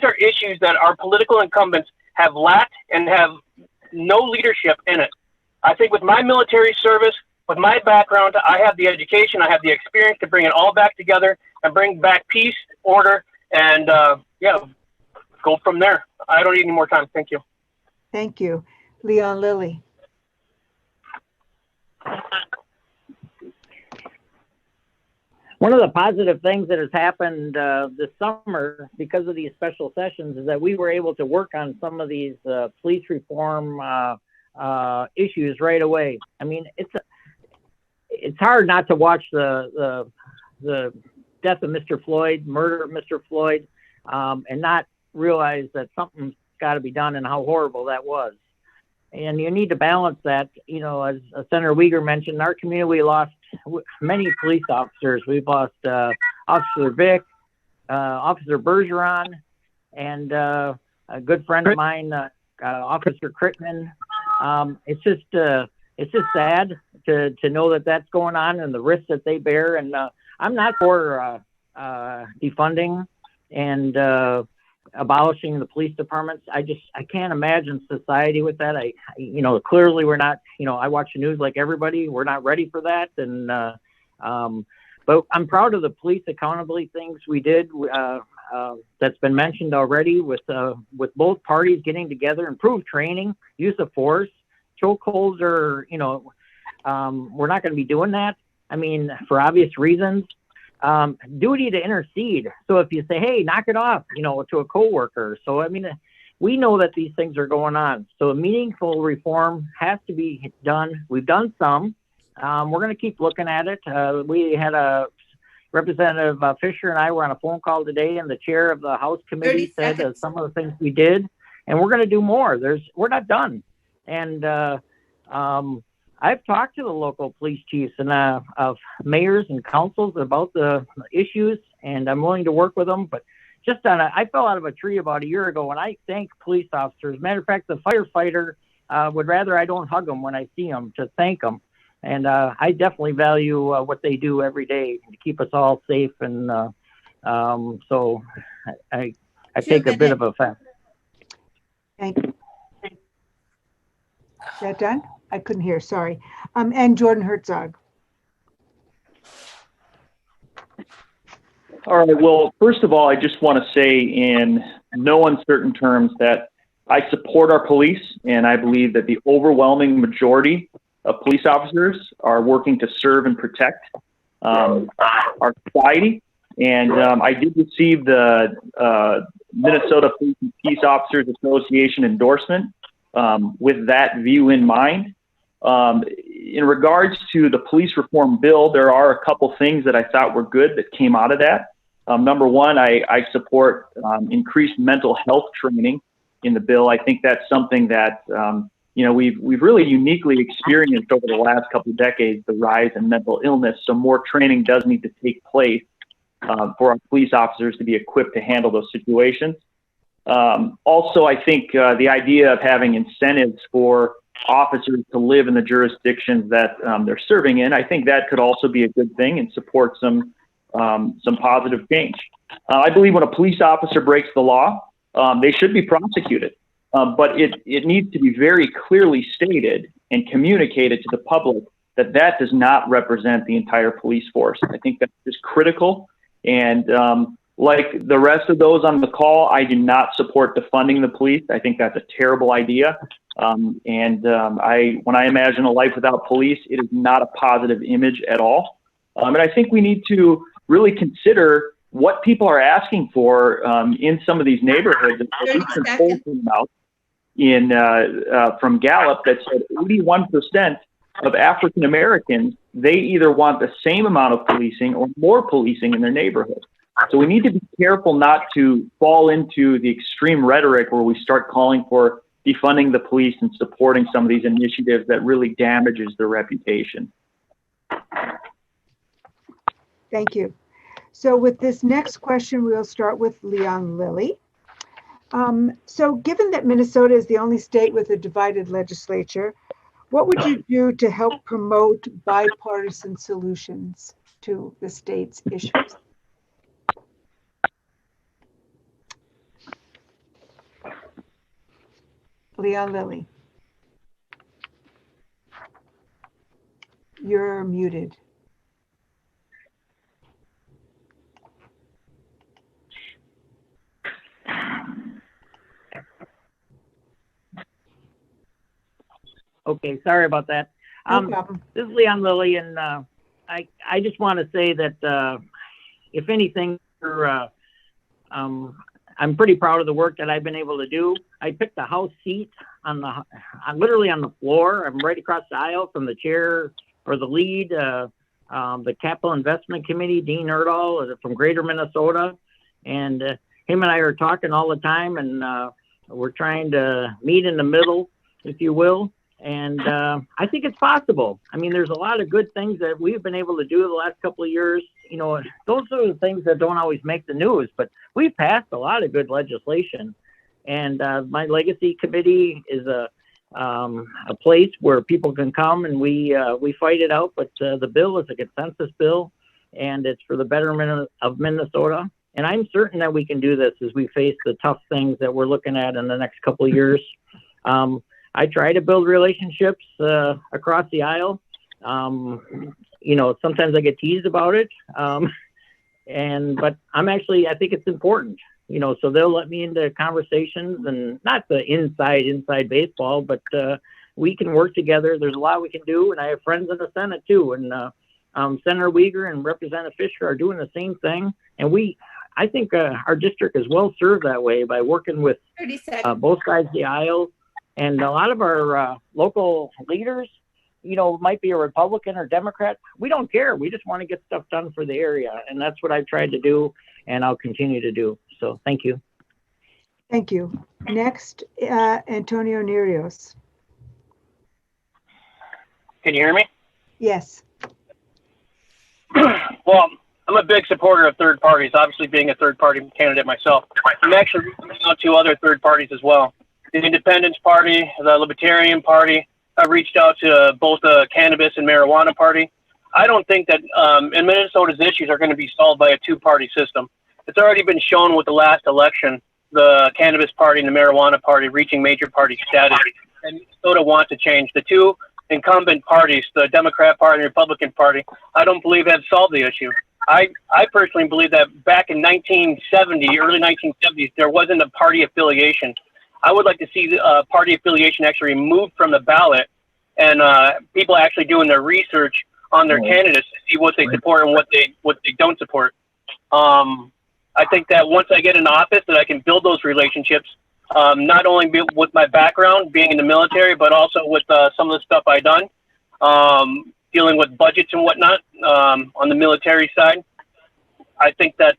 are issues that our political incumbents have lacked and have no leadership in it. I think with my military service, with my background, I have the education, I have the experience to bring it all back together and bring back peace, order, and go from there. I don't need any more time. Thank you. Thank you. Leon Lilly. One of the positive things that has happened this summer because of these special sessions is that we were able to work on some of these police reform issues right away. I mean, it's hard not to watch the death of Mr. Floyd, murder of Mr. Floyd, and not realize that something's got to be done and how horrible that was. And you need to balance that. You know, as Senator Uyghur mentioned, our community lost many police officers. We've lost Officer Vick, Officer Bergeron, and a good friend of mine, Officer Crittman. It's just sad to know that that's going on and the risks that they bear. And I'm not for defunding and abolishing the police departments. I can't imagine society with that. Clearly we're not, I watch the news like everybody, we're not ready for that. And, but I'm proud of the police accountability things we did, that's been mentioned already with both parties getting together, improved training, use of force. Chokeholds are, we're not going to be doing that. I mean, for obvious reasons. Duty to intercede. So if you say, hey, knock it off, to a coworker. So, I mean, we know that these things are going on. So a meaningful reform has to be done. We've done some. We're going to keep looking at it. We had a Representative Fisher and I were on a phone call today, and the chair of the House committee said some of the things we did, and we're going to do more. We're not done. And I've talked to the local police chiefs and of mayors and councils about the issues, and I'm willing to work with them. But I fell out of a tree about a year ago, and I thank police officers. Matter of fact, the firefighter would rather I don't hug them when I see them to thank them. And I definitely value what they do every day to keep us all safe. And so I take a bit of offense. Thank you. Is that done? I couldn't hear, sorry. And Jordan Herzog. All right, well, first of all, I just want to say in no uncertain terms that I support our police, and I believe that the overwhelming majority of police officers are working to serve and protect our society. And I did receive the Minnesota Police and Peace Officers Association endorsement with that view in mind. In regards to the police reform bill, there are a couple things that I thought were good that came out of that. Number one, I support increased mental health training in the bill. I think that's something that we've really uniquely experienced over the last couple of decades, the rise in mental illness. So more training does need to take place for our police officers to be equipped to handle those situations. Also, I think the idea of having incentives for officers to live in the jurisdictions that they're serving in, I think that could also be a good thing and support some positive change. I believe when a police officer breaks the law, they should be prosecuted, but it needs to be very clearly stated and communicated to the public that does not represent the entire police force. I think that is critical. And like the rest of those on the call, I do not support defunding the police. I think that's a terrible idea. When I imagine a life without police, it is not a positive image at all. And I think we need to really consider what people are asking for in some of these neighborhoods. From Gallup that said 81% of African Americans, they either want the same amount of policing or more policing in their neighborhood. So we need to be careful not to fall into the extreme rhetoric where we start calling for defunding the police and supporting some of these initiatives that really damages their reputation. Thank you. So with this next question, we'll start with Leon Lilly. So given that Minnesota is the only state with a divided legislature, what would you do to help promote bipartisan solutions to the state's issues? Leon Lilly. You're muted. Okay, sorry about that. No problem. This is Leon Lilly, and I just want to say that if anything, I'm pretty proud of the work that I've been able to do. I picked the House seat I'm literally on the floor. I'm right across the aisle from the chair or the lead, the Capital Investment Committee, Dean Erdahl from Greater Minnesota, and him and I are talking all the time, and we're trying to meet in the middle, if you will. And I think it's possible. I mean, there's a lot of good things that we've been able to do the last couple of years. You know, those are the things that don't always make the news, but we've passed a lot of good legislation. And my legacy committee is a place where people can come and we fight it out. But the bill is a consensus bill, and it's for the betterment of Minnesota. And I'm certain that we can do this as we face the tough things that we're looking at in the next couple of years. I try to build relationships across the aisle. You know, sometimes I get teased about it, but I think it's important. You know, so they'll let me into conversations, and not the inside baseball, but we can work together. There's a lot we can do, and I have friends in the Senate too. And Senator Uyghur and Representative Fisher are doing the same thing, and I think our district is well served that way by working with both sides of the aisle. And a lot of our local leaders, you know, might be a Republican or Democrat. We don't care. We just want to get stuff done for the area. And that's what I've tried to do, and I'll continue to do. So thank you. Thank you. Next, Antonio Nerios. Can you hear me? Yes. Well, I'm a big supporter of third parties, obviously being a third party candidate myself. I'm actually reaching out to other third parties as well. The Independence Party, the Libertarian Party. I've reached out to both the Cannabis and Marijuana Party. I don't think that in Minnesota's issues are going to be solved by a two-party system. It's already been shown with the last election, the Cannabis Party and the Marijuana Party reaching major party status. And Minnesota wants to change. The two incumbent parties, the Democrat Party and the Republican Party, I don't believe have solved the issue. I personally believe that back in 1970, early 1970s, there wasn't a party affiliation. I would like to see the party affiliation actually removed from the ballot, and people actually doing their research on their candidates to see what they support and what they don't support. I think that once I get in office, that I can build those relationships, not only with my background being in the military, but also with some of the stuff I've done, dealing with budgets and whatnot on the military side. I think that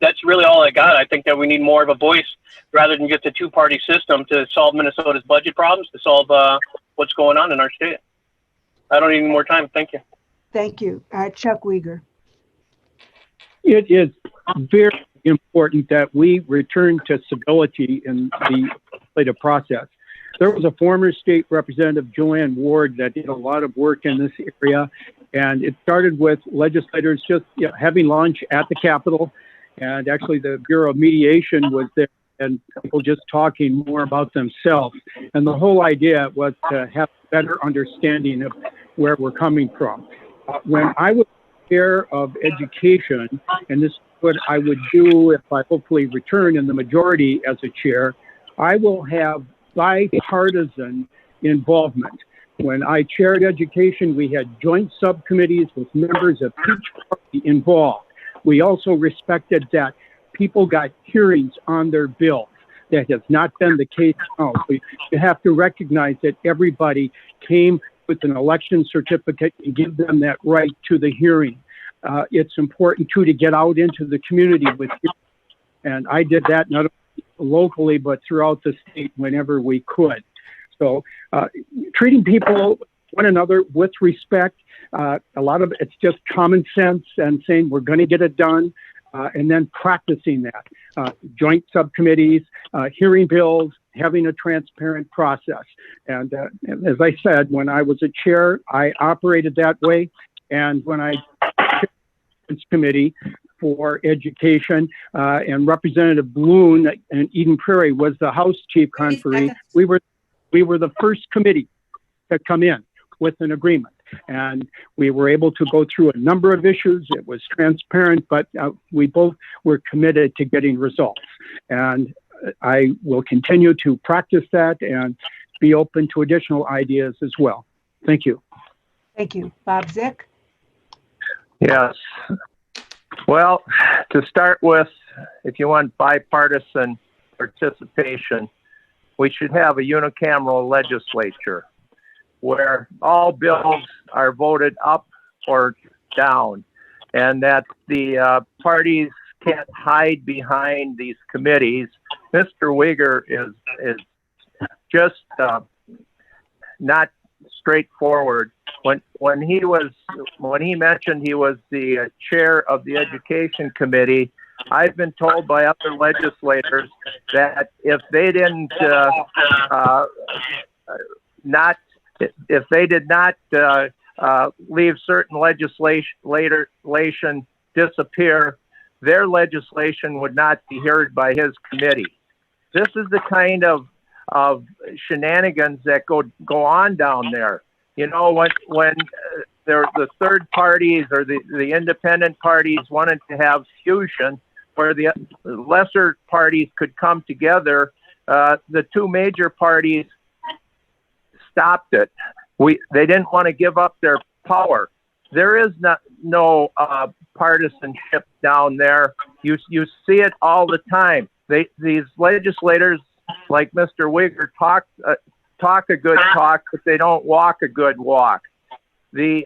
that's really all I got. I think that we need more of a voice rather than just a two-party system to solve Minnesota's budget problems, to solve what's going on in our state. I don't need any more time. Thank you. Thank you. Chuck Uyghur. It is very important that we return to civility in the legislative process. There was a former state representative, Joanne Ward, that did a lot of work in this area, and it started with legislators just having lunch at the Capitol, and actually the Bureau of Mediation was there, and people just talking more about themselves. And the whole idea was to have a better understanding of where we're coming from. When I was chair of education, and this is what I would do if I hopefully return in the majority as a chair, I will have bipartisan involvement. When I chaired education, we had joint subcommittees with members of each party involved. We also respected that people got hearings on their bills. That has not been the case now. So you have to recognize that everybody came with an election certificate and give them that right to the hearing. It's important too to get out into the community with you. And I did that not only locally, but throughout the state whenever we could. So treating people, one another with respect, a lot of it's just common sense and saying we're going to get it done, and then practicing that. Joint subcommittees, hearing bills, having a transparent process. And as I said, when I was a chair, I operated that way. And when I chaired the committee for education, and Representative Bloom in Eden Prairie was the House Chief Conferee, we were the first committee to come in with an agreement. And we were able to go through a number of issues. It was transparent, but we both were committed to getting results. And I will continue to practice that and be open to additional ideas as well. Thank you. Thank you. Bob Zick? Yes. Well, to start with, if you want bipartisan participation, we should have a unicameral legislature where all bills are voted up or down, and that the parties can't hide behind these committees. Mr. Uyghur is just not straightforward. When he mentioned he was the chair of the education committee, I've been told by other legislators that if they didn't leave certain legislation disappear, their legislation would not be heard by his committee. This is the kind of shenanigans that go on down there. You know, when the third parties or the independent parties wanted to have fusion, where the lesser parties could come together, the two major parties stopped it. They didn't want to give up their power. There is no partisanship down there. You see it all the time. These legislators, like Mr. Uyghur, talk a good talk, but they don't walk a good walk. We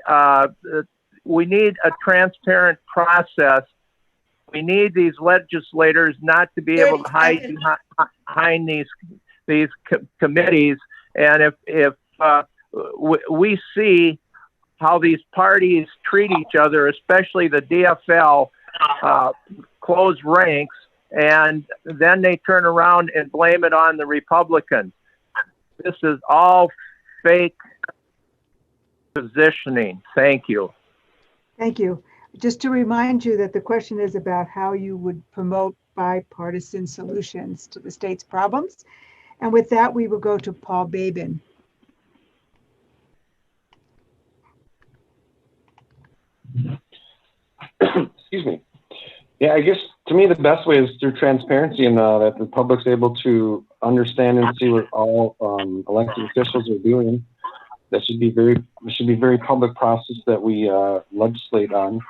need a transparent process. We need these legislators not to be able to hide behind these committees. And if we see how these parties treat each other, especially the DFL, close ranks, and then they turn around and blame it on the Republicans. This is all fake positioning. Thank you. Thank you. Just to remind you that the question is about how you would promote bipartisan solutions to the state's problems. And with that, we will go to Paul Babin. Excuse me. Yeah, I guess to me the best way is through transparency and that the public's able to understand and see what all elected officials are doing. That should be very public process that we legislate on.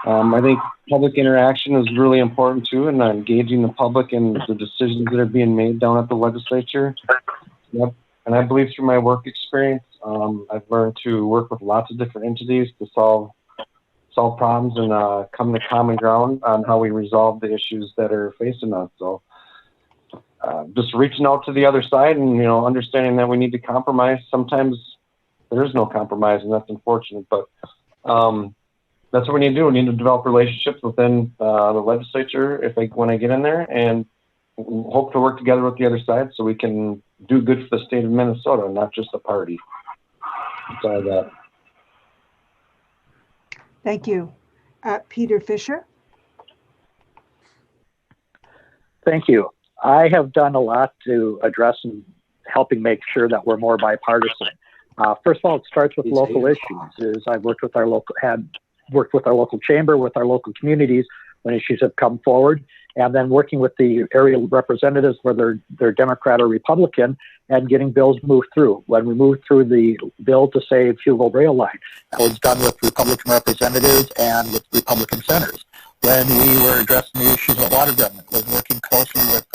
I think public interaction is really important too, and engaging the public in the decisions that are being made down at the legislature. Yep. And I believe through my work experience, I've learned to work with lots of different entities to solve problems and come to common ground on how we resolve the issues that are facing us. So just reaching out to the other side and, understanding that we need to compromise. Sometimes there is no compromise, and that's unfortunate, but that's what we need to do. We need to develop relationships within the legislature when I get in there, and hope to work together with the other side so we can do good for the state of Minnesota, not just the party. That's all I got. Thank you. Peter Fisher. Thank you. I have done a lot to address and helping make sure that we're more bipartisan. First of all, it starts with local issues. I've worked with our local chamber, with our local communities when issues have come forward, and then working with the area representatives, whether they're Democrat or Republican, and getting bills moved through. When we moved through the bill to save Hugel Rail Line, that was done with Republican representatives and with Republican senators. When we were addressing the issues of water government, was working closely with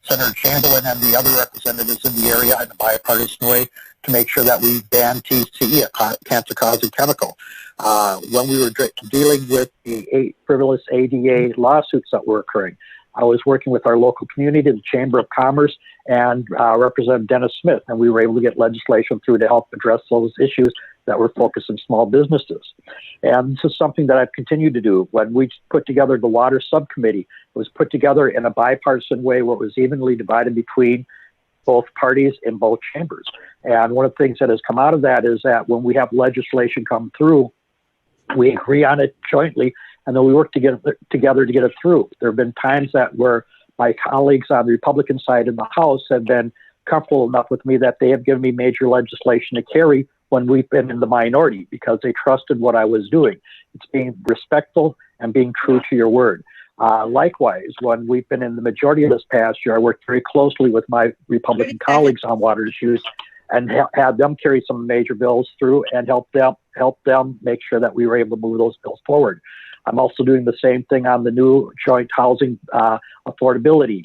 Senator Chamberlain and the other representatives in the area in a bipartisan way to make sure that we ban TCE, a cancer-causing chemical. When we were dealing with the frivolous ADA lawsuits that were occurring, I was working with our local community, the Chamber of Commerce, and Representative Dennis Smith, and we were able to get legislation through to help address those issues that were focused on small businesses. And this is something that I've continued to do. When we put together the water subcommittee, it was put together in a bipartisan way where it was evenly divided between both parties in both chambers. And one of the things that has come out of that is that when we have legislation come through, we agree on it jointly, and then we work together to get it through. There have been times that where my colleagues on the Republican side in the House have been comfortable enough with me that they have given me major legislation to carry when we've been in the minority because they trusted what I was doing. It's being respectful and being true to your word. Likewise, when we've been in the majority of this past year, I worked very closely with my Republican colleagues on water issues and had them carry some major bills through and help them make sure that we were able to move those bills forward. I'm also doing the same thing on the new joint housing affordability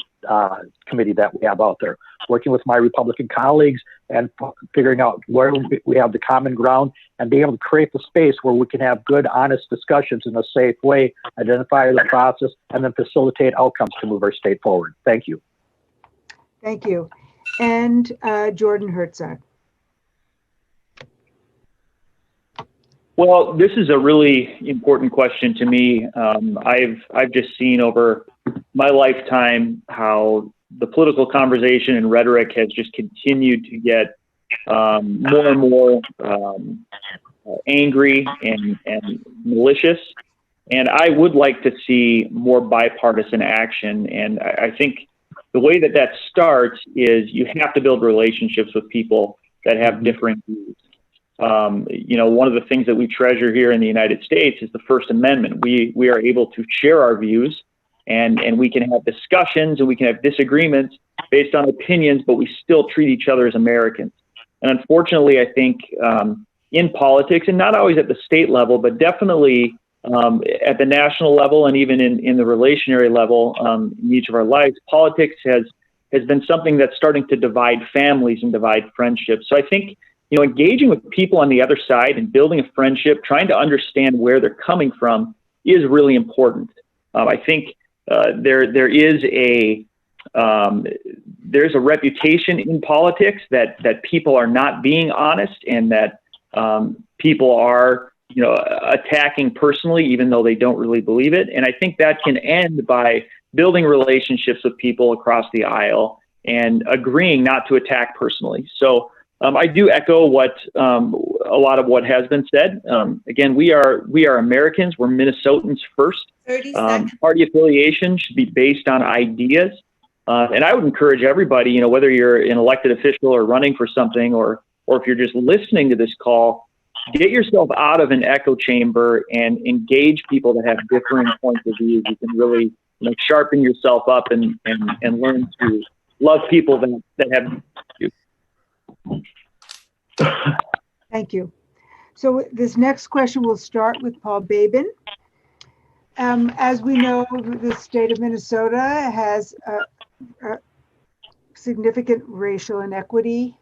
committee that we have out there, working with my Republican colleagues and figuring out where we have the common ground and being able to create the space where we can have good, honest discussions in a safe way, identify the process, and then facilitate outcomes to move our state forward. Thank you. Thank you. And Jordan Herzog. Well, this is a really important question to me. I've just seen over my lifetime how the political conversation and rhetoric has just continued to get more and more angry and malicious. And I would like to see more bipartisan action. And I think the way that starts is you have to build relationships with people that have differing views. One of the things that we treasure here in the United States is the First Amendment. We are able to share our views and we can have discussions and we can have disagreements based on opinions, but we still treat each other as Americans. And unfortunately, I think in politics, and not always at the state level, but definitely at the national level and even in the relationary level in each of our lives, politics has been something that's starting to divide families and divide friendships. So I think engaging with people on the other side and building a friendship, trying to understand where they're coming from is really important. I think there's a reputation in politics that people are not being honest and that people are attacking personally, even though they don't really believe it. And I think that can end by building relationships with people across the aisle and agreeing not to attack personally. So I do echo what a lot of what has been said. Again, we are Americans. We're Minnesotans first. 30 seconds. Party affiliation should be based on ideas. And I would encourage everybody, whether you're an elected official or running for something, or if you're just listening to this call, get yourself out of an echo chamber and engage people that have differing points of view. You can really sharpen yourself up and learn to love people that have you. Thank you. So this next question will start with Paul Babin. As we know, the state of Minnesota has a significant racial inequity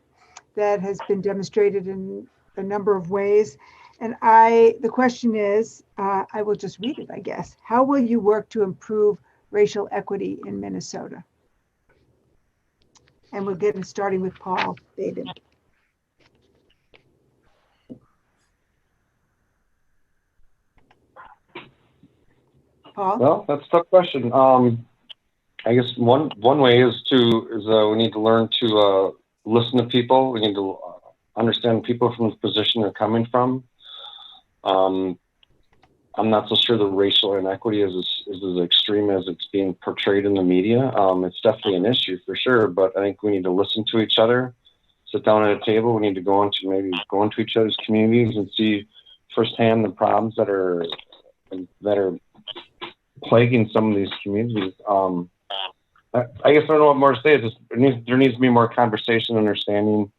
that has been demonstrated in a number of ways. And the question is, I will just read it, I guess. How will you work to improve racial equity in Minnesota? And we'll get it starting with Paul Babin. Paul? Well, that's a tough question. I guess one way is we need to learn to listen to people. We need to understand people from the position they're coming from. I'm not so sure the racial inequity is as extreme as it's being portrayed in the media. It's definitely an issue for sure, but I think we need to listen to each other, sit down at a table. We need to go into each other's communities and see firsthand the problems that are plaguing some of these communities. I guess I don't know what more to say. There needs to be more conversation, understanding,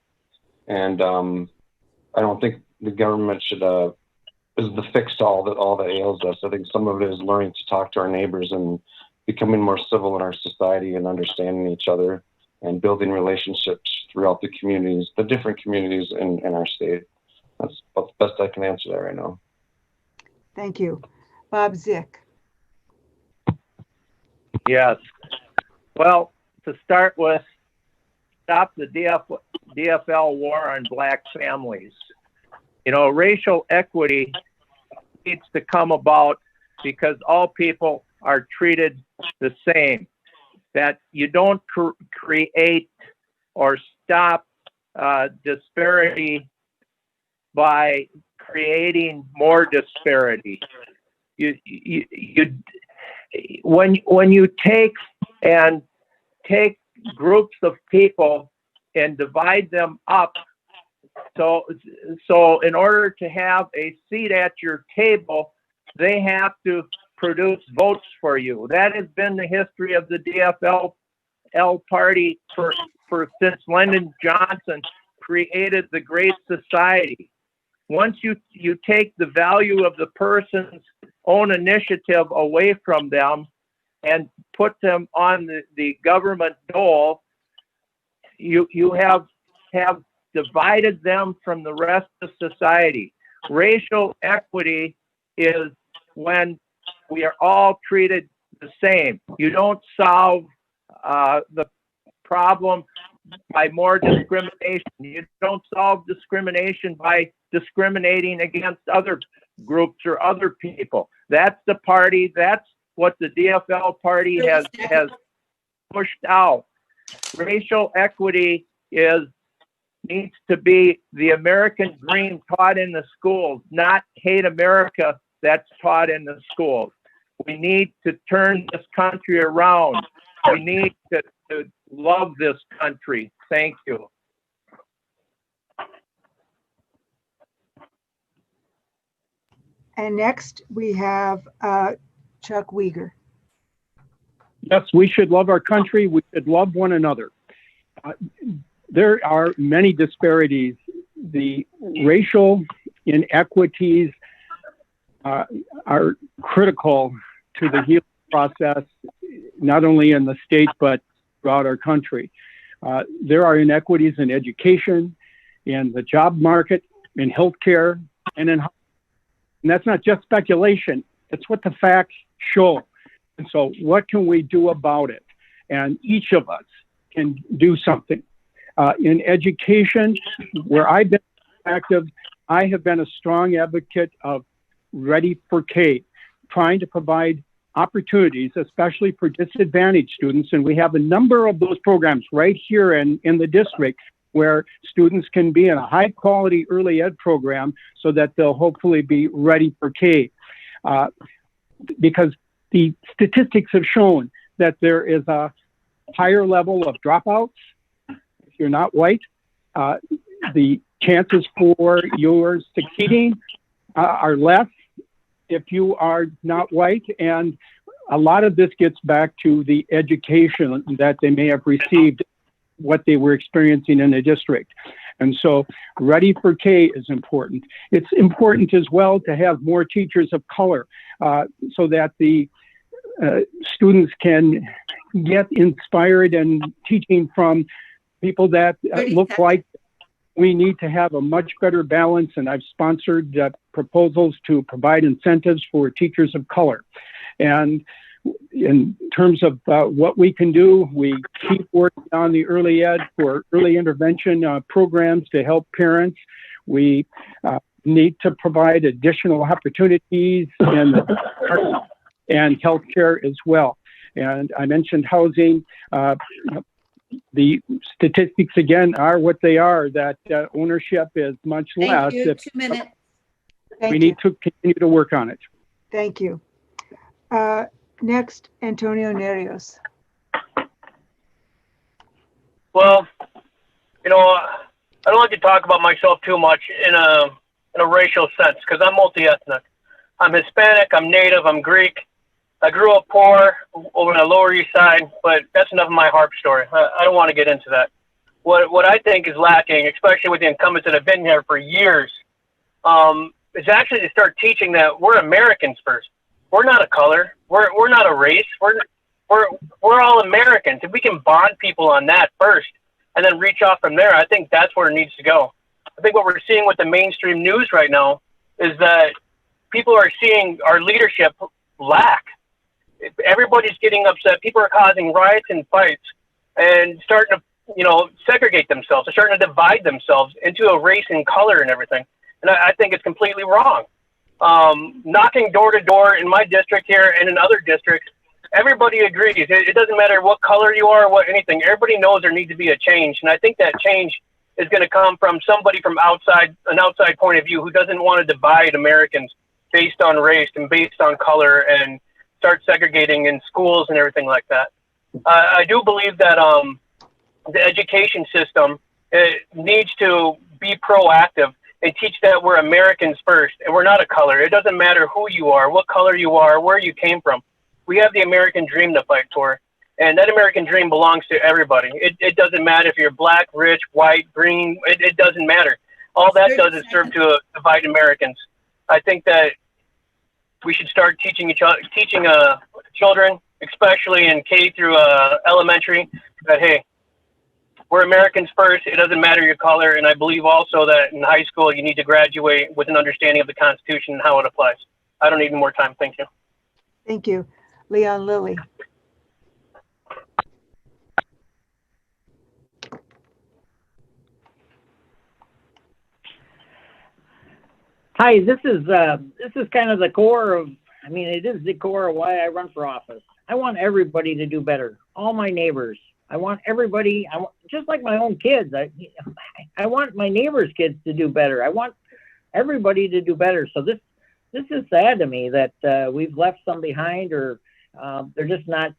and I don't think the government should is the fix to all that ails us. I think some of it is learning to talk to our neighbors and becoming more civil in our society and understanding each other and building relationships throughout the communities, the different communities in our state. That's about the best I can answer that right now. Thank you. Bob Zick. Yes. Well, to start with, stop the DFL war on black families. You know, racial equity needs to come about because all people are treated the same. That you don't create or stop disparity by creating more disparity. When you take groups of people and divide them up, so in order to have a seat at your table, they have to produce votes for you. That has been the history of the DFL party for since Lyndon Johnson created the Great Society. Once you take the value of the person's own initiative away from them and put them on the government dole, you have divided them from the rest of society. Racial equity is when we are all treated the same. You don't solve the problem by more discrimination. You don't solve discrimination by discriminating against other groups or other people. That's the party. That's what the DFL party has pushed out. Racial equity needs to be the American dream taught in the schools, not hate America that's taught in the schools. We need to turn this country around. We need to love this country. Thank you. And next we have Chuck Weger. Yes, we should love our country. We should love one another. There are many disparities. The racial inequities are critical to the healing process, not only in the state, but throughout our country. There are inequities in education, in the job market, in healthcare, and that's not just speculation. It's what the facts show. And so what can we do about it? And each of us can do something. In education, where I've been active, I have been a strong advocate of Ready for K, trying to provide opportunities, especially for disadvantaged students. And we have a number of those programs right here in the district where students can be in a high quality early ed program so that they'll hopefully be ready for K. Because the statistics have shown that there is a higher level of dropouts if you're not white. The chances for your succeeding are less if you are not white, and a lot of this gets back to the education that they may have received, what they were experiencing in the district. And so Ready for K is important. It's important as well to have more teachers of color so that the students can get inspired and teaching from people that look like. We need to have a much better balance, and I've sponsored proposals to provide incentives for teachers of color. And in terms of what we can do, we keep working on the early ed for early intervention programs to help parents. We need to provide additional opportunities and healthcare as well. And I mentioned housing. The statistics, again, are what they are, that ownership is much less. Thank you. 2 minutes. We need to continue to work on it. Thank you. Next, Antonio Nerios. Well, you know, I don't like to talk about myself too much in a racial sense because I'm multi-ethnic. I'm Hispanic, I'm Native, I'm Greek. I grew up poor over on the Lower East Side, but that's enough of my harp story. I don't want to get into that. What I think is lacking, especially with the incumbents that have been here for years, is actually to start teaching that we're Americans first. We're not a color. We're not a race. We're all Americans. If we can bond people on that first and then reach off from there, I think that's where it needs to go. I think what we're seeing with the mainstream news right now is that people are seeing our leadership lack. Everybody's getting upset. People are causing riots and fights and starting to, segregate themselves. They're starting to divide themselves into a race and color and everything. And I think it's completely wrong. Knocking door to door in my district here and in other districts, everybody agrees. It doesn't matter what color you are or what anything. Everybody knows there needs to be a change. And I think that change is going to come from somebody from an outside point of view who doesn't want to divide Americans based on race and based on color and start segregating in schools and everything like that. I do believe that the education system needs to be proactive and teach that we're Americans first and we're not a color. It doesn't matter who you are, what color you are, where you came from. We have the American dream to fight for, and that American dream belongs to everybody. It doesn't matter if you're black, rich, white, green. It doesn't matter. All that does is serve to divide Americans. I think that we should start teaching children, especially in K through elementary, that, hey, we're Americans first. It doesn't matter your color. And I believe also that in high school, you need to graduate with an understanding of the Constitution and how it applies. I don't need any more time. Thank you. Thank you. Leon Lilly. Hi, this is kind of the core of, it is the core of why I run for office. I want everybody to do better. All my neighbors. I want everybody, just like my own kids. I want my neighbors' kids to do better. I want everybody to do better. So this is sad to me that we've left some behind, or they're just not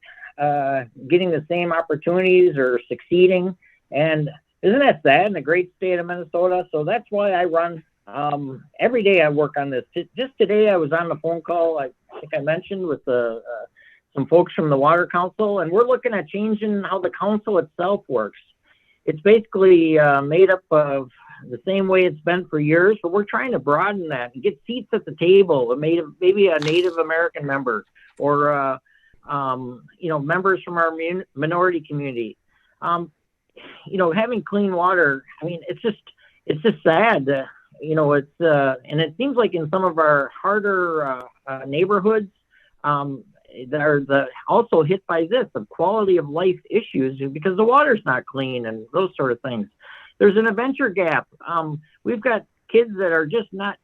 getting the same opportunities or succeeding. And isn't that sad in the great state of Minnesota? So that's why I run. Every day I work on this. Just today I was on the phone call, I think I mentioned, with some folks from the Water Council, and we're looking at changing how the council itself works. It's basically made up of the same way it's been for years, but we're trying to broaden that and get seats at the table, maybe a Native American member, or members from our minority community. Having clean water, it's just sad. And it seems like in some of our harder neighborhoods that are also hit by the quality of life issues because the water's not clean and those sort of things. There's an adventure gap. We've got kids that are just not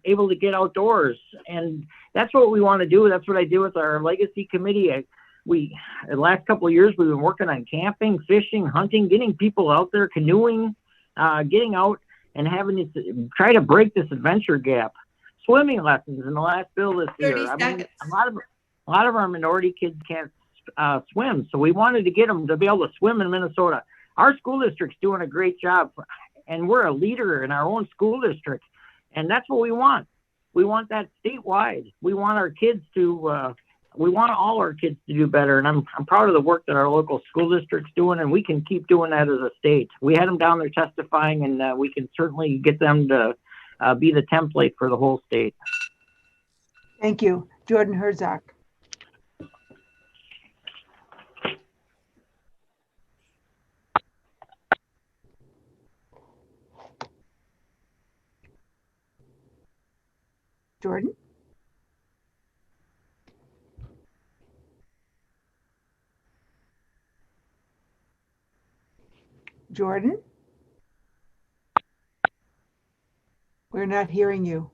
able to get outdoors, and that's what we want to do. That's what I do with our legacy committee. The last couple of years, we've been working on camping, fishing, hunting, getting people out there, canoeing, getting out and having to try to break this adventure gap. Swimming lessons in the last bill this year. 30 seconds. A lot of our minority kids can't swim, so we wanted to get them to be able to swim in Minnesota. Our school district's doing a great job, and we're a leader in our own school district, and that's what we want. We want that statewide. We want our kids to. We want all our kids to do better, and I'm proud of the work that our local school district's doing, and we can keep doing that as a state. We had them down there testifying, and we can certainly get them to be the template for the whole state. Thank you. Jordan Herzog. Jordan? Jordan? We're not hearing you.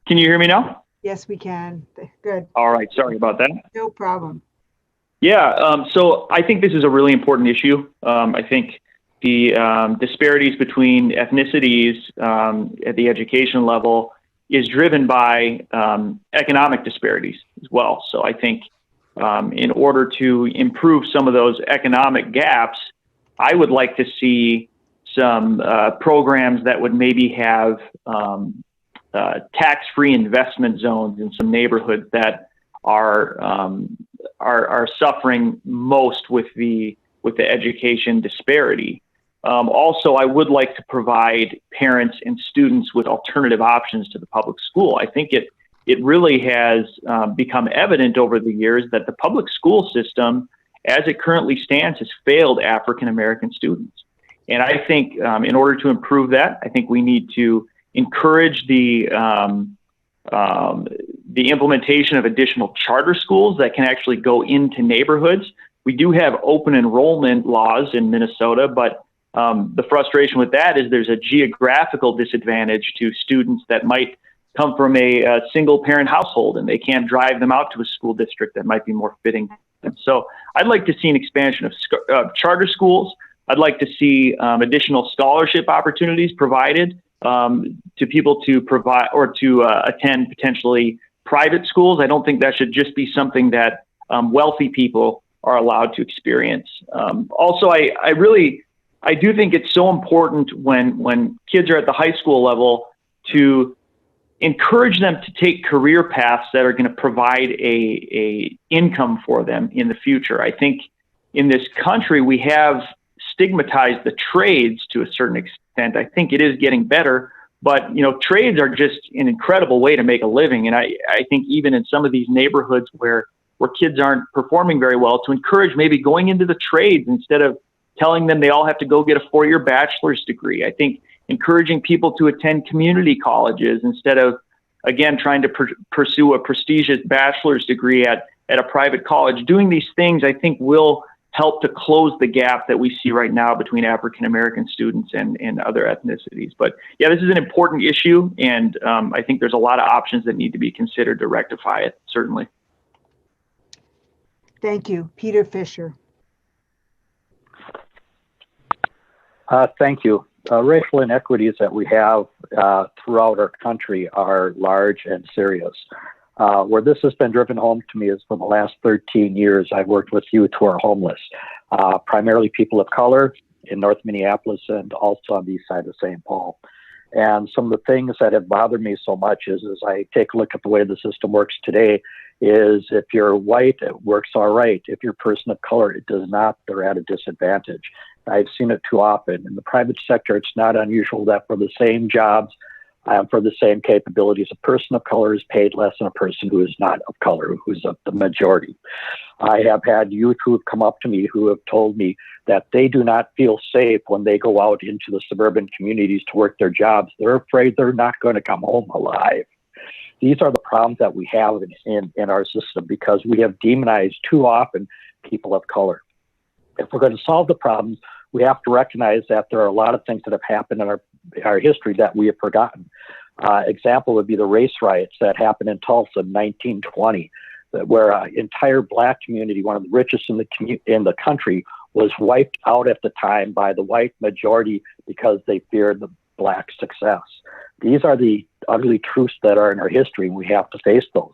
Can you hear me now? Yes, we can. Good. All right. Sorry about that. No problem. Yeah. So I think this is a really important issue. I think the disparities between ethnicities at the education level is driven by economic disparities as well. So I think in order to improve some of those economic gaps, I would like to see some programs that would maybe have tax-free investment zones in some neighborhoods that are suffering most with the education disparity. Also, I would like to provide parents and students with alternative options to the public school. I think it really has become evident over the years that the public school system, as it currently stands, has failed African American students. And I think in order to improve that, I think we need to encourage the implementation of additional charter schools that can actually go into neighborhoods. We do have open enrollment laws in Minnesota, but the frustration with that is there's a geographical disadvantage to students that might come from a single parent household, and they can't drive them out to a school district that might be more fitting. And so I'd like to see an expansion of charter schools. I'd like to see additional scholarship opportunities provided to people to provide or to attend potentially private schools. I don't think that should just be something that wealthy people are allowed to experience. Also, I do think it's so important when kids are at the high school level to encourage them to take career paths that are going to provide a income for them in the future. I think in this country, we have stigmatized the trades to a certain extent. I think it is getting better, but trades are just an incredible way to make a living. And I think even in some of these neighborhoods where kids aren't performing very well, to encourage maybe going into the trades instead of telling them they all have to go get a 4-year bachelor's degree. I think encouraging people to attend community colleges instead of, again, trying to pursue a prestigious bachelor's degree at a private college. Doing these things, I think, will help to close the gap that we see right now between African American students and other ethnicities. But yeah, this is an important issue, and I think there's a lot of options that need to be considered to rectify it, certainly. Thank you. Peter Fisher. Thank you. Racial inequities that we have throughout our country are large and serious. Where this has been driven home to me is for the last 13 years, I've worked with youth who are homeless, primarily people of color in North Minneapolis and also on the east side of St. Paul. And some of the things that have bothered me so much is as I take a look at the way the system works today, is if you're white, it works all right. If you're a person of color, it does not. They're at a disadvantage. I've seen it too often. In the private sector, it's not unusual that for the same jobs, for the same capabilities, a person of color is paid less than a person who is not of color, who's of the majority. I have had youth who have come up to me who have told me that they do not feel safe when they go out into the suburban communities to work their jobs. They're afraid they're not going to come home alive. These are the problems that we have in our system because we have demonized too often people of color. If we're going to solve the problems, we have to recognize that there are a lot of things that have happened in our history that we have forgotten. Example would be the race riots that happened in Tulsa in 1920, where an entire Black community, one of the richest in the country, was wiped out at the time by the white majority because they feared the Black success. These are the ugly truths that are in our history, and we have to face those.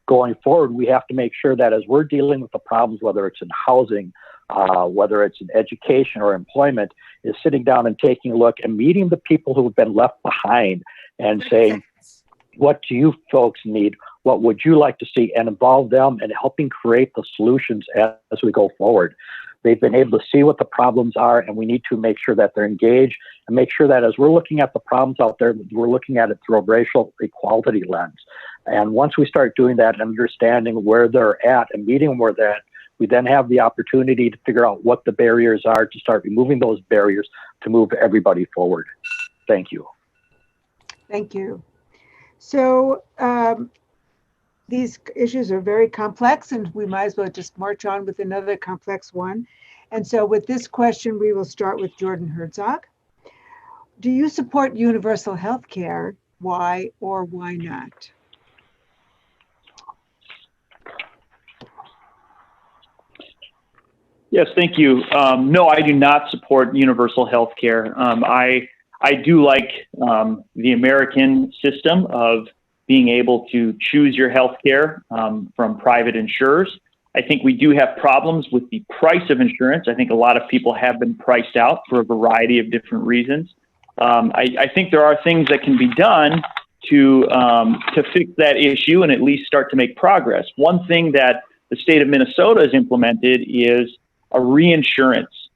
Going forward, we have to make sure that as we're dealing with the problems, whether it's in housing, whether it's in education or employment, is sitting down and taking a look and meeting the people who have been left behind and saying, what do you folks need? What would you like to see? And involve them in helping create the solutions as we go forward. They've been able to see what the problems are, and we need to make sure that they're engaged and make sure that as we're looking at the problems out there, we're looking at it through a racial equality lens. And once we start doing that and understanding where they're at and meeting them where they're at, we then have the opportunity to figure out what the barriers are to start removing those barriers to move everybody forward. Thank you. Thank you. So these issues are very complex, and we might as well just march on with another complex one. And so with this question, we will start with Jordan Herzog. Do you support universal health care? Why or why not? Yes, thank you. No, I do not support universal health care. I do like the American system of being able to choose your health care from private insurers. I think we do have problems with the price of insurance. I think a lot of people have been priced out for a variety of different reasons. I think there are things that can be done to fix that issue and at least start to make progress. One thing that the state of Minnesota has implemented is a reinsurance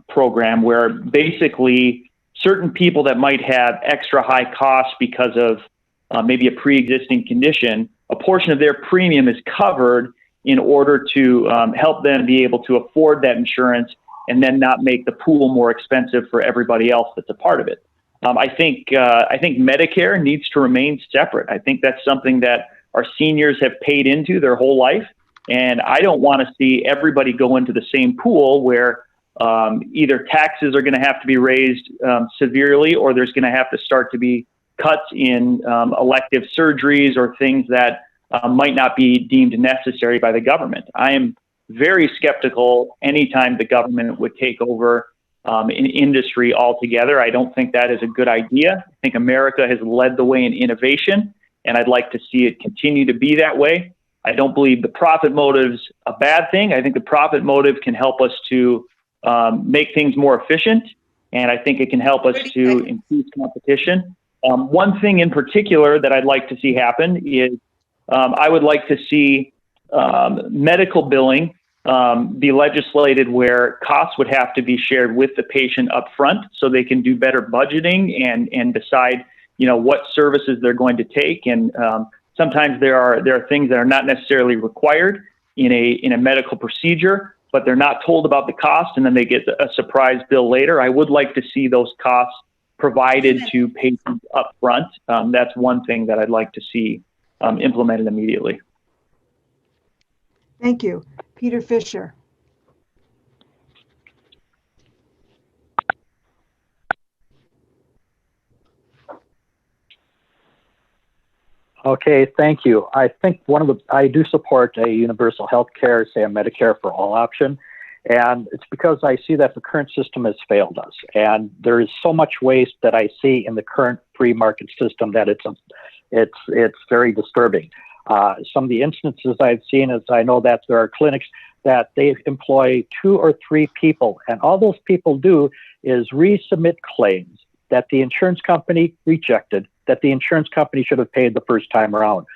program where basically certain people that might have extra high costs because of maybe a pre-existing condition, a portion of their premium is covered in order to help them be able to afford that insurance and then not make the pool more expensive for everybody else that's a part of it. I think Medicare needs to remain separate. I think that's something that our seniors have paid into their whole life. And I don't want to see everybody go into the same pool where either taxes are going to have to be raised severely, or there's going to have to start to be cuts in elective surgeries or things that might not be deemed necessary by the government. I am very skeptical anytime the government would take over an industry altogether. I don't think that is a good idea. I think America has led the way in innovation, and I'd like to see it continue to be that way. I don't believe the profit motive's a bad thing. I think the profit motive can help us to make things more efficient, and I think it can help us to increase competition. One thing in particular that I'd like to see happen is I would like to see medical billing be legislated where costs would have to be shared with the patient up front so they can do better budgeting and decide, what services they're going to take. And sometimes there are things that are not necessarily required in a medical procedure, but they're not told about the cost, and then they get a surprise bill later. I would like to see those costs provided to patients up front. That's one thing that I'd like to see implemented immediately. Thank you. Peter Fisher. Okay, thank you. I think I do support a universal health care, say a Medicare for all option. And it's because I see that the current system has failed us. And there is so much waste that I see in the current free market system that it's very disturbing. Some of the instances I've seen is I know that there are clinics that they employ 2 or 3 people, and all those people do is resubmit claims that the insurance company rejected, that the insurance company should have paid the first time around.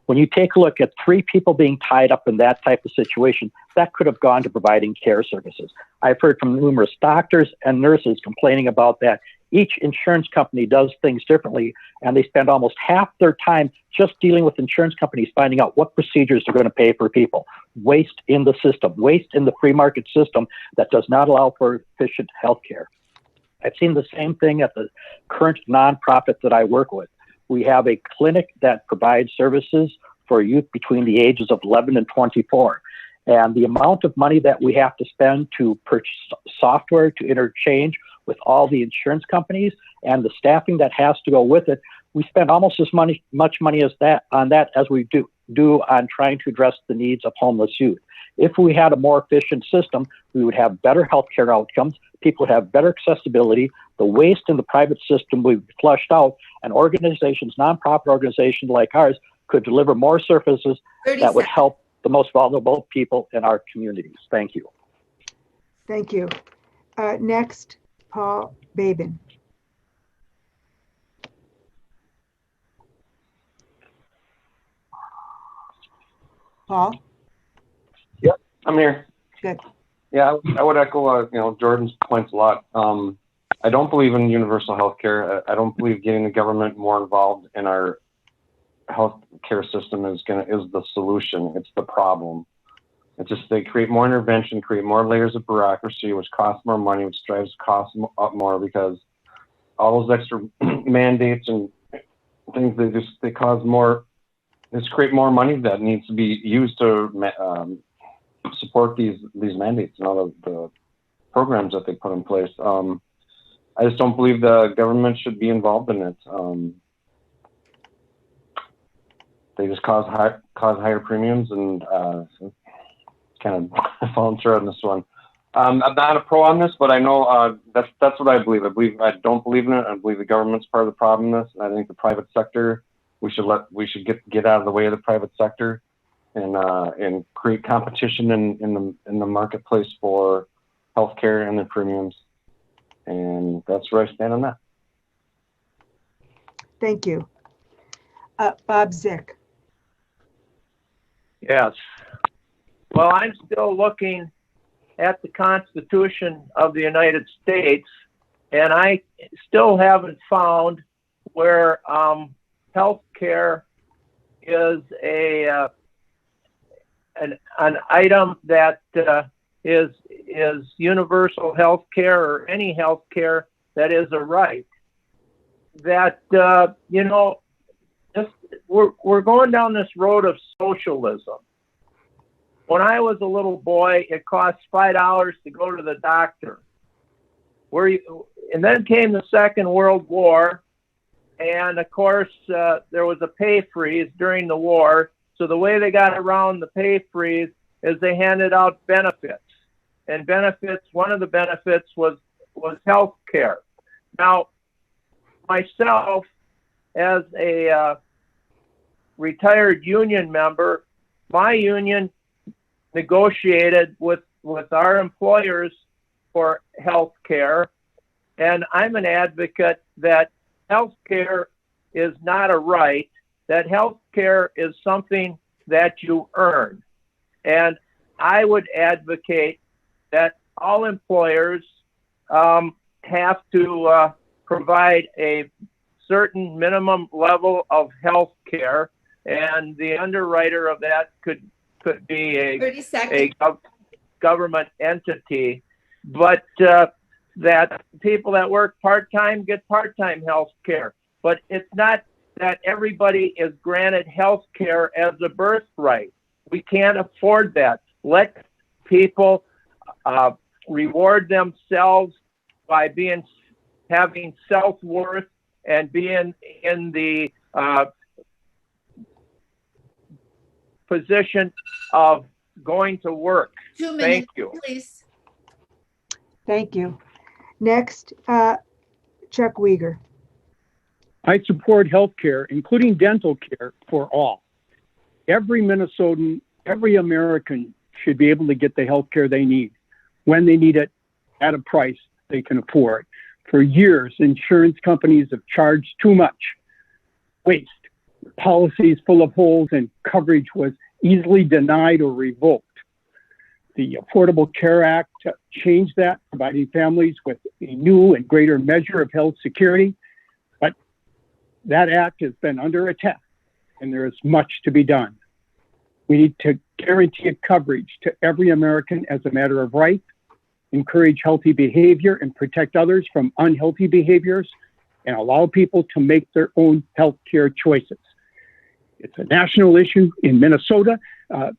When you take a look at 3 people being tied up in that type of situation, that could have gone to providing care services. I've heard from numerous doctors and nurses complaining about that. Each insurance company does things differently, and they spend almost half their time just dealing with insurance companies, finding out what procedures they're going to pay for people. Waste in the system, waste in the free market system that does not allow for efficient health care. I've seen the same thing at the current nonprofit that I work with. We have a clinic that provides services for youth between the ages of 11 and 24. And the amount of money that we have to spend to purchase software to interchange with all the insurance companies and the staffing that has to go with it, we spend almost as much money as that as we do on trying to address the needs of homeless youth. If we had a more efficient system, we would have better healthcare outcomes, people would have better accessibility, the waste in the private system would be flushed out, and organizations, nonprofit organizations like ours, could deliver more services that would help the most vulnerable people in our communities. Thank you. Thank you. Next, Paul Babin. Paul? Yep, I'm here. Good. Yeah, I would echo, Jordan's points a lot. I don't believe in universal health care. I don't believe getting the government more involved in our health care system is the solution. It's the problem. It's just they create more intervention, create more layers of bureaucracy, which costs more money, which drives costs up more because all those extra mandates and things, they cause more, just create more money that needs to be used to support these mandates and all of the programs that they put in place. I just don't believe the government should be involved in it. They just cause higher premiums, and kind of falling through on this one. I'm not a pro on this, but I know that's what I believe. I don't believe in it. I believe the government's part of the problem in this, and I think the private sector, we should get out of the way of the private sector. and create competition in the marketplace for healthcare and the premiums. And that's where I stand on that. Thank you. Bob Zick. Yes. Well, I'm still looking at the Constitution of the United States, and I still haven't found where health care is an item that is universal health care or any health care that is a right. That we're going down this road of socialism. When I was a little boy, it cost $5 to go to the doctor. And then came the Second World War, and of course there was a pay freeze during the war. So the way they got around the pay freeze is they handed out benefits, and one of the benefits was health care. Now, myself, as a retired union member, my union negotiated with our employers for health care, and I'm an advocate that health care is not a right, that health care is something that you earn. And I would advocate that all employers have to provide a certain minimum level of health care, and the underwriter of that could be a government entity, but that people that work part-time get part-time health care. But it's not that everybody is granted health care as a birthright. We can't afford that. Let people reward themselves by having self-worth and being in the position of going to work. 2 minutes, Thank you. please. Thank you. Next, Chuck Uygur. I support health care, including dental care, for all. Every Minnesotan, every American should be able to get the health care they need when they need it at a price they can afford. For years, insurance companies have charged too much. Waste, policies full of holes, and coverage was easily denied or revoked. The Affordable Care Act changed that, providing families with a new and greater measure of health security. But that act has been under attack, and there is much to be done. We need to guarantee coverage to every American as a matter of right, encourage healthy behavior and protect others from unhealthy behaviors, and allow people to make their own health care choices. It's a national issue in Minnesota.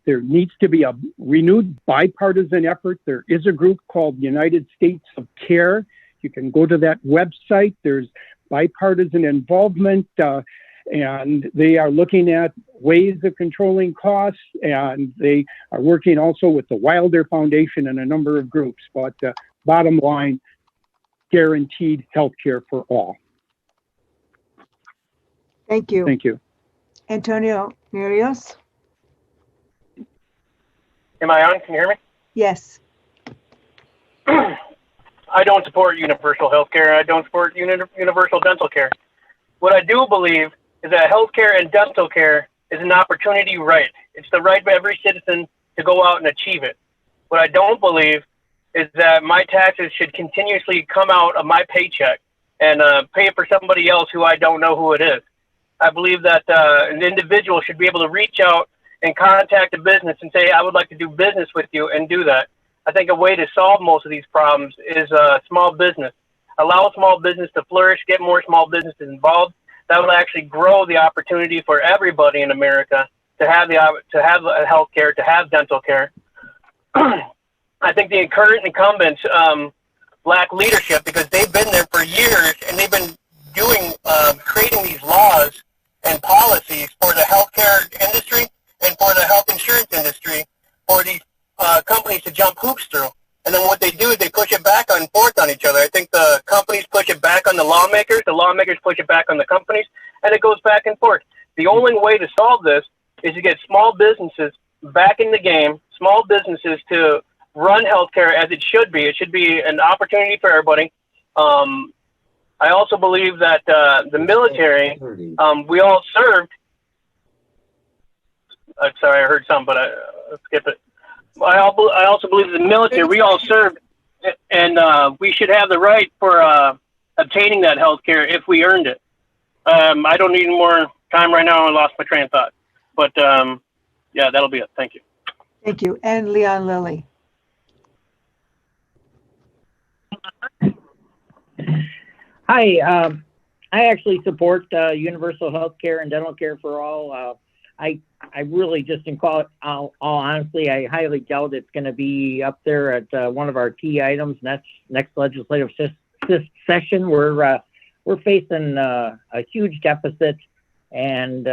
There needs to be a renewed bipartisan effort. There is a group called United States of Care. You can go to that website. There's bipartisan involvement, and they are looking at ways of controlling costs, and they are working also with the Wilder Foundation and a number of groups. But bottom line, guaranteed health care for all. Thank you. Thank you. Antonio Murios. Am I on? Can you hear me? Yes. I don't support universal health care. I don't support universal dental care. What I do believe is that health care and dental care is an opportunity right. It's the right of every citizen to go out and achieve it. What I don't believe is that my taxes should continuously come out of my paycheck and pay for somebody else who I don't know who it is. I believe that an individual should be able to reach out and contact a business and say, I would like to do business with you, and do that. I think a way to solve most of these problems is small business. Allow small business to flourish, get more small businesses involved. That will actually grow the opportunity for everybody in America to have health care, to have dental care. I think the current incumbents lack leadership because they've been there for years and they've been creating these laws and policies for the healthcare industry and for the health insurance industry for these companies to jump hoops through. And then what they do is they push it back and forth on each other. I think the companies push it back on the lawmakers push it back on the companies, and it goes back and forth. The only way to solve this is to get small businesses back in the game, small businesses to run healthcare as it should be. It should be an opportunity for everybody. I also believe that the military, we all served. Sorry, I heard something, but I'll skip it. I also believe the military, we all served, and we should have the right for obtaining that health care if we earned it. I don't need more time right now. I lost my train of thought. But yeah, that'll be it. Thank you. Thank you. And Leon Lilly. Hi, I actually support universal health care and dental care for all. I really just, in all honesty, I highly doubt it's going to be up there at one of our key items next legislative session. We're facing a huge deficit and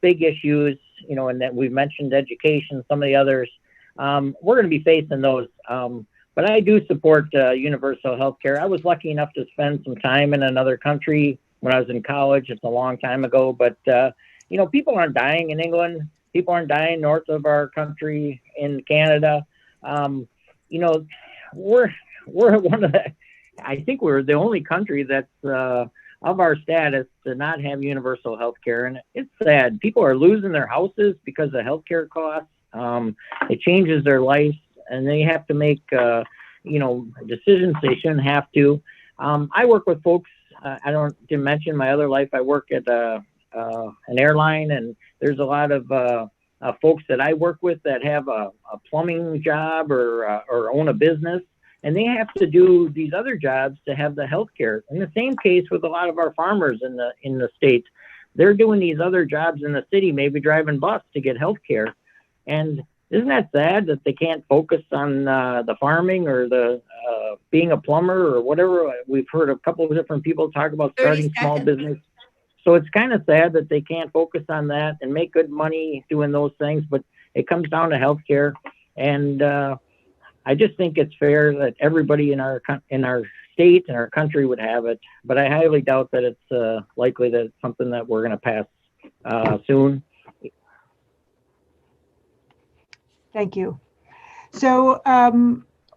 big issues, you know, and that we've mentioned education, some of the others. We're going to be facing those. But I do support universal health care. I was lucky enough to spend some time in another country when I was in college. It's a long time ago, but you know, people aren't dying in England. People aren't dying north of our country in Canada. You know, we're one of the, I think we're the only country that's of our status to not have universal health care. And it's sad. People are losing their houses because of healthcare costs. It changes their lives and they have to make, you know, decisions they shouldn't have to. I work with folks. I didn't mention my other life. I work at an airline, and there's a lot of folks that I work with that have a plumbing job or own a business, and they have to do these other jobs to have the health care. In the same case with a lot of our farmers in the state, they're doing these other jobs in the city, maybe driving bus to get health care. And isn't that sad that they can't focus on the farming or the being a plumber or whatever? We've heard a couple of different people talk about starting small business. So it's kind of sad that they can't focus on that and make good money doing those things, but it comes down to healthcare. And I just think it's fair that everybody in our state and our country would have it, but I highly doubt that it's likely that it's something that we're going to pass soon. Thank you. So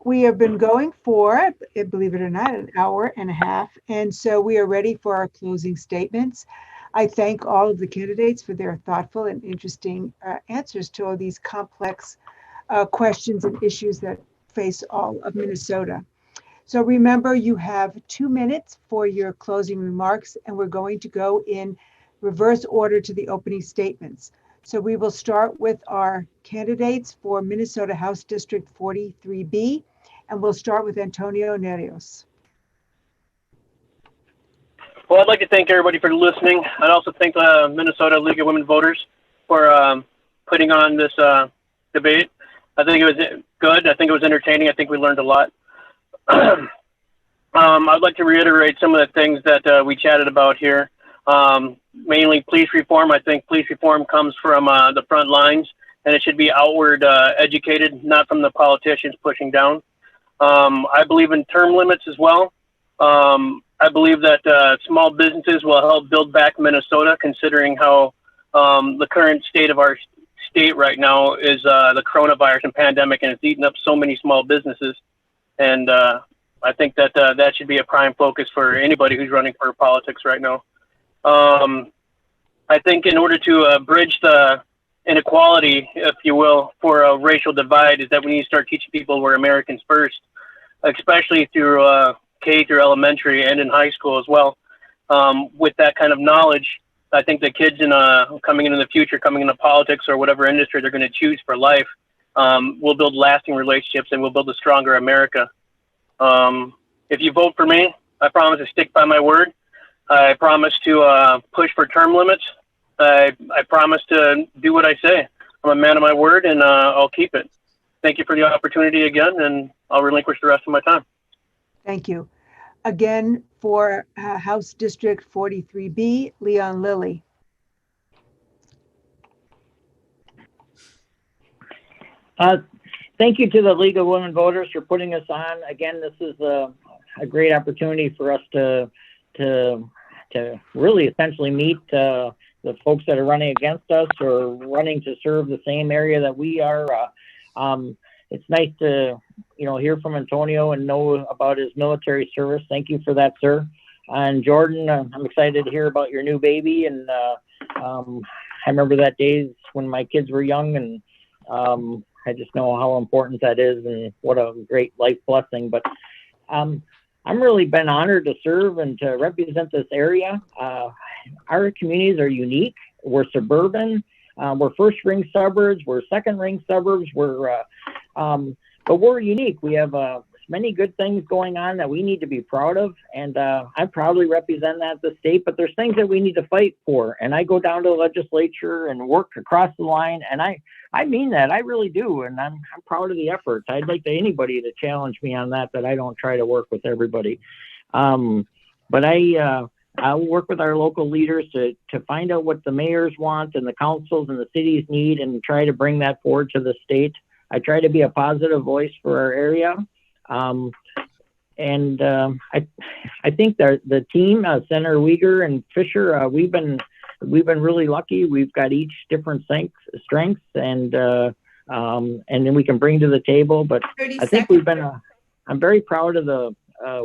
we have been going for, believe it or not, an hour and a half. And so we are ready for our closing statements. I thank all of the candidates for their thoughtful and interesting answers to all these complex questions and issues that face all of Minnesota. So remember, you have 2 minutes for your closing remarks, and we're going to go in reverse order to the opening statements. So we will start with our candidates for Minnesota House District 43B, and we'll start with Antonio Nerios. Well, I'd like to thank everybody for listening. I'd also thank the Minnesota League of Women Voters for putting on this debate. I think it was good. I think it was entertaining. I think we learned a lot. I'd like to reiterate some of the things that we chatted about here. Mainly police reform. I think police reform comes from the front lines, and it should be outward educated, not from the politicians pushing down. I believe in term limits as well. I believe that small businesses will help build back Minnesota, considering how the current state of our state right now is the coronavirus and pandemic, and it's eaten up so many small businesses. And I think that that should be a prime focus for anybody who's running for politics right now. I think in order to bridge the inequality, if you will, for a racial divide, is that we need to start teaching people we're Americans first, especially through K through elementary and in high school as well. With that kind of knowledge, I think the kids coming into the future, coming into politics or whatever industry they're going to choose for life, will build lasting relationships and will build a stronger America. If you vote for me, I promise to stick by my word. I promise to push for term limits. I promise to do what I say. I'm a man of my word, and I'll keep it. Thank you for the opportunity again, and I'll relinquish the rest of my time. Thank you. Again, for House District 43B, Leon Lilly. Thank you to the League of Women Voters for putting us on. Again, this is a great opportunity for us to to really essentially meet the folks that are running against us or running to serve the same area that we are. It's nice to, hear from Antonio and know about his military service. Thank you for that, sir. And Jordan, I'm excited to hear about your new baby. And I remember that days when my kids were young, and I just know how important that is and what a great life blessing. But I'm really been honored to serve and to represent this area. Our communities are unique. We're suburban. We're first ring suburbs. We're second ring suburbs. But we're unique. We have many good things going on that we need to be proud of. And I proudly represent that the state, but there's things that we need to fight for. And I go down to the legislature and work across the line. And I mean that, I really do. And I'm proud of the efforts. I'd like anybody to challenge me on that I don't try to work with everybody. But I'll work with our local leaders to find out what the mayors want and the councils and the cities need and try to bring that forward to the state. I try to be a positive voice for our area. I think that the team, Senator Uyghur and Fisher, we've been really lucky. We've got each different strengths and then we can bring to the table. But I think I'm very proud of the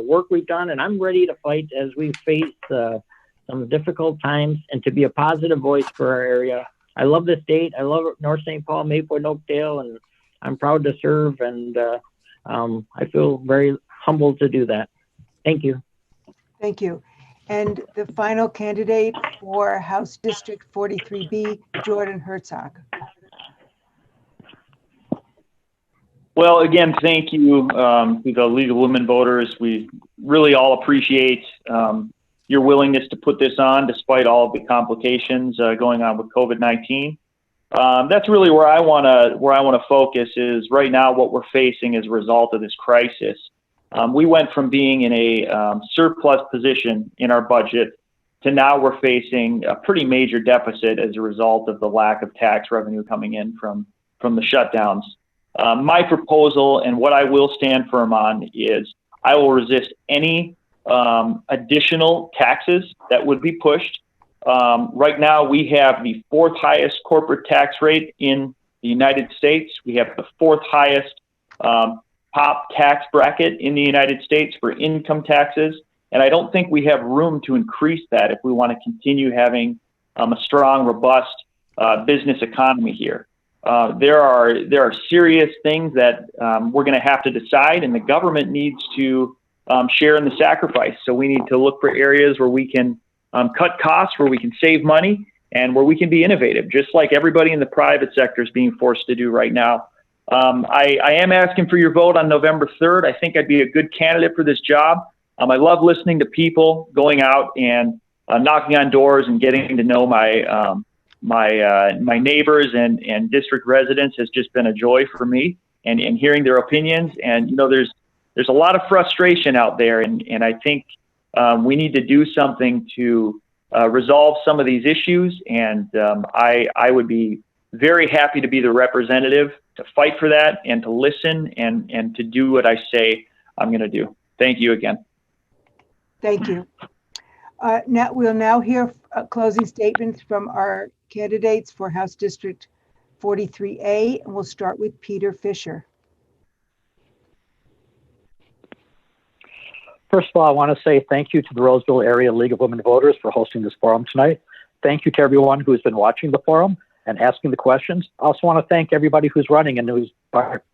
work we've done, and I'm ready to fight as we face some difficult times and to be a positive voice for our area. I love the state. I love North St. Paul, Maplewood, and Oakdale, and I'm proud to serve, and I feel very humbled to do that. Thank you. Thank you. And the final candidate for House District 43B, Jordan Herzog. Well, again, thank you to the League of Women Voters. We really all appreciate your willingness to put this on despite all of the complications going on with COVID-19. That's really where I want to focus is right now what we're facing as a result of this crisis. We went from being in a surplus position in our budget to now we're facing a pretty major deficit as a result of the lack of tax revenue coming in from the shutdowns. My proposal and what I will stand firm on is I will resist any additional taxes that would be pushed. Right now, we have the 4th highest corporate tax rate in the United States. We have the 4th highest top tax bracket in the United States for income taxes. And I don't think we have room to increase that if we want to continue having a strong, robust business economy here. There are serious things that we're going to have to decide, and the government needs to share in the sacrifice. So we need to look for areas where we can cut costs, where we can save money, and where we can be innovative, just like everybody in the private sector is being forced to do right now. I am asking for your vote on November 3rd. I think I'd be a good candidate for this job. I love listening to people, going out and knocking on doors and getting to know my neighbors and district residents has just been a joy for me, and hearing their opinions. And there's a lot of frustration out there, and I think we need to do something to resolve some of these issues. And I would be very happy to be the representative to fight for that and to listen and to do what I say I'm going to do. Thank you again. Thank you. We'll now hear closing statements from our candidates for House District 43A, and we'll start with Peter Fisher. First of all, I want to say thank you to the Roseville Area League of Women Voters for hosting this forum tonight. Thank you to everyone who's been watching the forum and asking the questions. I also want to thank everybody who's running and who's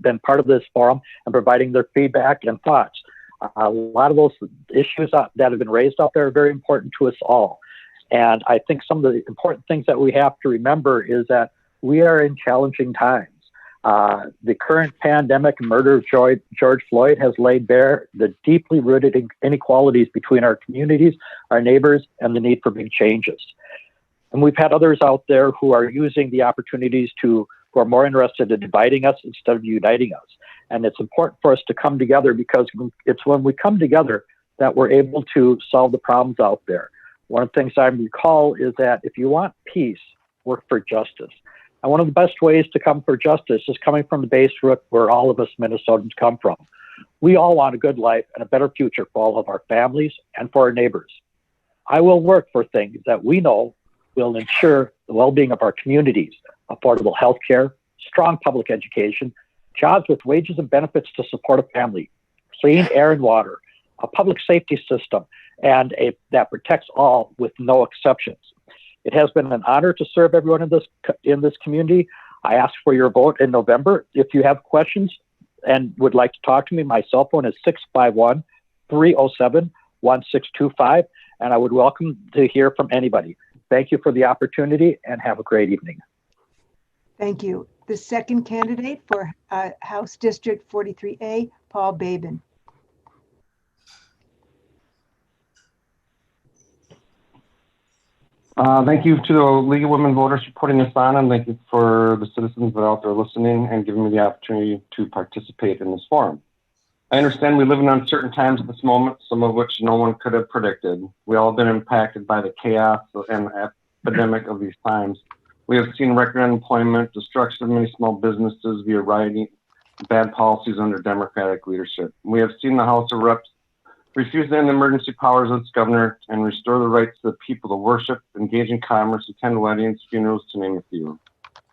been part of this forum and providing their feedback and thoughts. A lot of those issues that have been raised out there are very important to us all. And I think some of the important things that we have to remember is that we are in challenging times. The current pandemic and murder of George Floyd has laid bare the deeply rooted inequalities between our communities, our neighbors, and the need for big changes. And we've had others out there who are using the opportunities who are more interested in dividing us instead of uniting us. And it's important for us to come together, because it's when we come together that we're able to solve the problems out there. One of the things I recall is that if you want peace, work for justice. And one of the best ways to come for justice is coming from the base root where all of us Minnesotans come from. We all want a good life and a better future for all of our families and for our neighbors. I will work for things that we know will ensure the well-being of our communities, affordable health care, strong public education, jobs with wages and benefits to support a family, clean air and water, a public safety system, and that protects all with no exceptions. It has been an honor to serve everyone in this community. I ask for your vote in November. If you have questions and would like to talk to me, my cell phone is 651-307-1625, and I would welcome to hear from anybody. Thank you for the opportunity and have a great evening. Thank you. The second candidate for House District 43A, Paul Babin. Thank you to the League of Women Voters for putting this on, and thank you for the citizens that are out there listening and giving me the opportunity to participate in this forum. I understand we live in uncertain times at this moment, some of which no one could have predicted. We all have been impacted by the chaos and epidemic of these times. We have seen record unemployment, destruction of many small businesses via rioting, bad policies under Democratic leadership. We have seen the House of Reps refuse to end the emergency powers of its governor and restore the rights of the people to worship, engage in commerce, attend weddings, funerals, to name a few.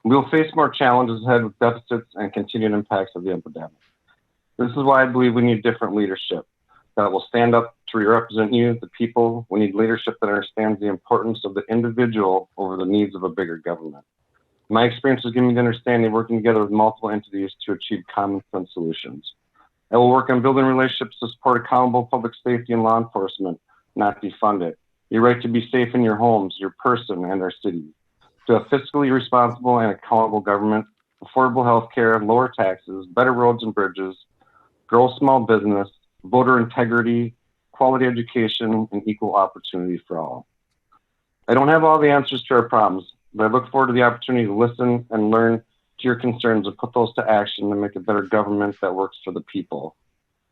We will face more challenges ahead with deficits and continued impacts of the epidemic. This is why I believe we need different leadership that will stand up to represent you, the people. We need leadership that understands the importance of the individual over the needs of a bigger government. My experience has given me the understanding of working together with multiple entities to achieve common sense solutions. I will work on building relationships to support accountable public safety and law enforcement, not defund it. Your right to be safe in your homes, your person, and our cities. To a fiscally responsible and accountable government, affordable health care, lower taxes, better roads and bridges, grow small business, voter integrity, quality education, and equal opportunity for all. I don't have all the answers to our problems, but I look forward to the opportunity to listen and learn to your concerns and put those to action to make a better government that works for the people.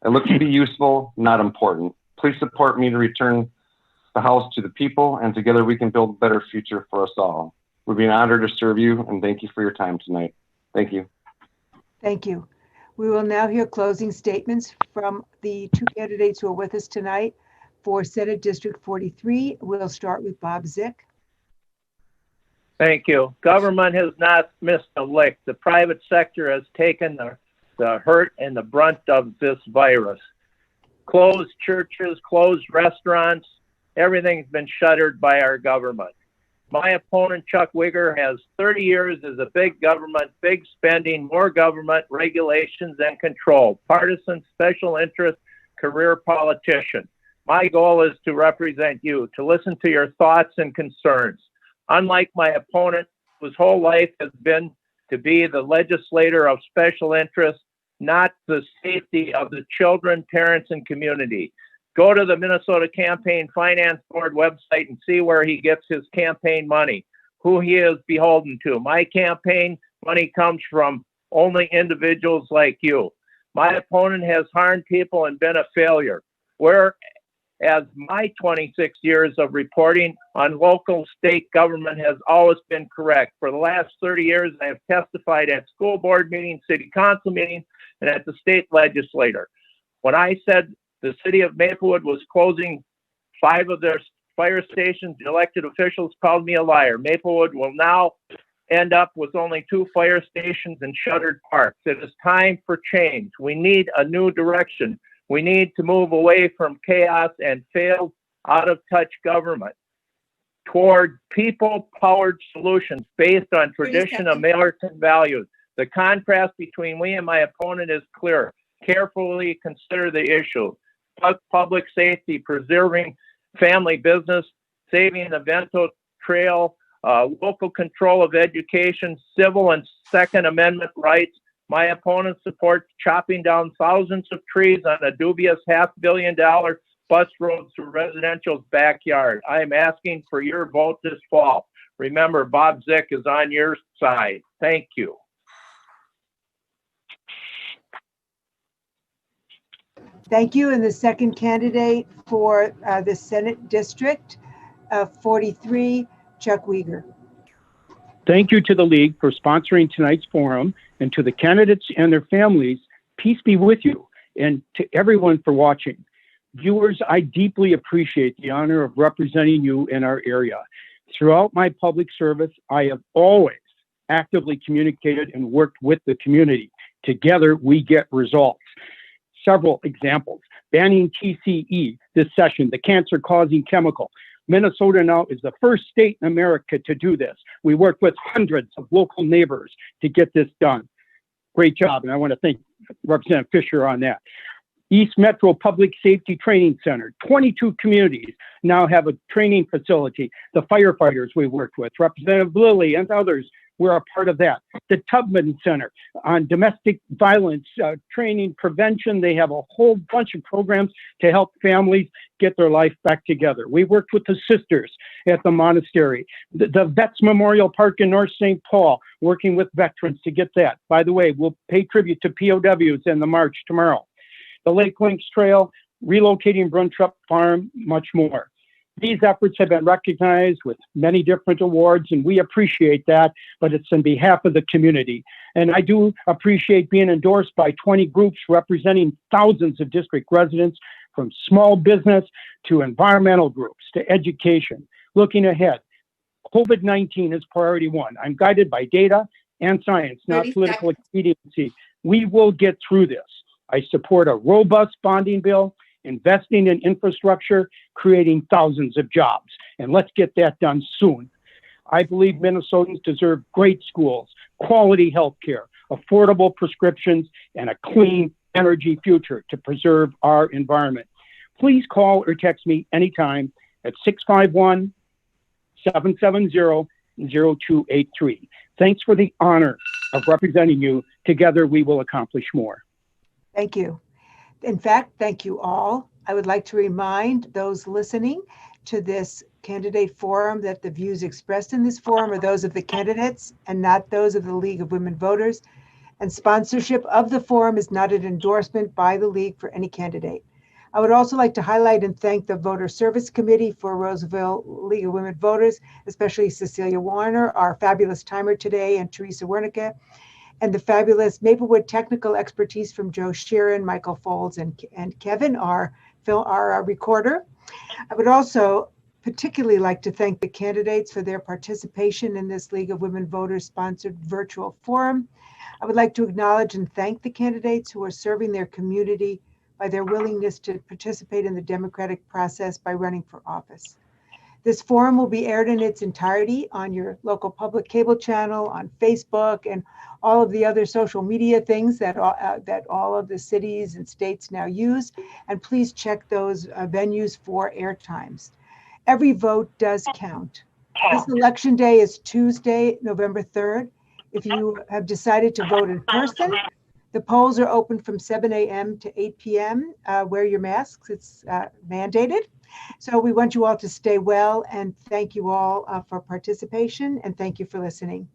I look to be useful, not important. Please support me to return the House to the people, and together we can build a better future for us all. It would be an honor to serve you, and thank you for your time tonight. Thank you. Thank you. We will now hear closing statements from the two candidates who are with us tonight. For Senate District 43, we'll start with Bob Zick. Thank you. Government has not missed a lick. The private sector has taken the hurt and the brunt of this virus. Closed churches, closed restaurants, everything's been shuttered by our government. My opponent, Chuck Wigger, has 30 years as a big government, big spending, more government, regulations, and control. Partisan, special interest, career politician. My goal is to represent you, to listen to your thoughts and concerns. Unlike my opponent, whose whole life has been to be the legislator of special interests, not the safety of the children, parents, and community. Go to the Minnesota Campaign Finance Board website and see where he gets his campaign money, who he is beholden to. My campaign money comes from only individuals like you. My opponent has harmed people and been a failure. Whereas my 26 years of reporting on local state government has always been correct. For the last 30 years, I have testified at school board meetings, city council meetings, and at the state legislature. When I said the city of Maplewood was closing 5 of their fire stations, the elected officials called me a liar. Maplewood will now end up with only 2 fire stations and shuttered parks. It is time for change. We need a new direction. We need to move away from chaos and failed, out-of-touch government toward people-powered solutions based on traditional American values. The contrast between me and my opponent is clear. Carefully consider the issue. Public safety, preserving family business, saving the Vento Trail, local control of education, civil and Second Amendment rights. My opponent supports chopping down thousands of trees on a dubious $500 million bus road through residential's backyard. I am asking for your vote this fall. Remember, Bob Zick is on your side. Thank you. Thank you. And the second candidate for the Senate District 43, Chuck Wigger. Thank you to the League for sponsoring tonight's forum, and to the candidates and their families, peace be with you, and to everyone for watching. Viewers, I deeply appreciate the honor of representing you in our area. Throughout my public service, I have always actively communicated and worked with the community. Together, we get results. Several examples: banning TCE this session, the cancer-causing chemical. Minnesota now is the first state in America to do this. We worked with hundreds of local neighbors to get this done. Great job, and I want to thank Representative Fisher on that. East Metro Public Safety Training Center, 22 communities now have a training facility. The firefighters we worked with, Representative Lilly and others, were a part of that. The Tubman Center on domestic violence training prevention. They have a whole bunch of programs to help families get their life back together. We worked with the sisters at the monastery. The Vets Memorial Park in North St. Paul, working with veterans to get that. By the way, we'll pay tribute to POWs in the march tomorrow. The Lake Links Trail, relocating Bruntrup Farm, much more. These efforts have been recognized with many different awards, and we appreciate that, but it's on behalf of the community. And I do appreciate being endorsed by 20 groups representing thousands of district residents, from small business to environmental groups to education. Looking ahead, COVID-19 is priority one. I'm guided by data and science, not political expediency. We will get through this. I support a robust bonding bill, investing in infrastructure, creating thousands of jobs. And let's get that done soon. I believe Minnesotans deserve great schools, quality health care, affordable prescriptions, and a clean energy future to preserve our environment. Please call or text me anytime at 651-770-0283. Thanks for the honor of representing you. Together, we will accomplish more. Thank you. In fact, thank you all. I would like to remind those listening to this candidate forum that the views expressed in this forum are those of the candidates and not those of the League of Women Voters. And sponsorship of the forum is not an endorsement by the League for any candidate. I would also like to highlight and thank the Voter Service Committee for Roseville League of Women Voters, especially Cecilia Warner, our fabulous timer today, and Teresa Wernicke, and the fabulous Maplewood technical expertise from Joe Sheeran, Michael Folds, and Kevin, our recorder. I would also particularly like to thank the candidates for their participation in this League of Women Voters sponsored virtual forum. I would like to acknowledge and thank the candidates who are serving their community by their willingness to participate in the democratic process by running for office. This forum will be aired in its entirety on your local public cable channel, on Facebook, and all of the other social media things that all of the cities and states now use. And please check those venues for air times. Every vote does count. This election day is Tuesday, November 3rd. If you have decided to vote in person, the polls are open from 7 a.m. to 8 p.m. Wear your masks, it's mandated. So we want you all to stay well, and thank you all for participation, and thank you for listening.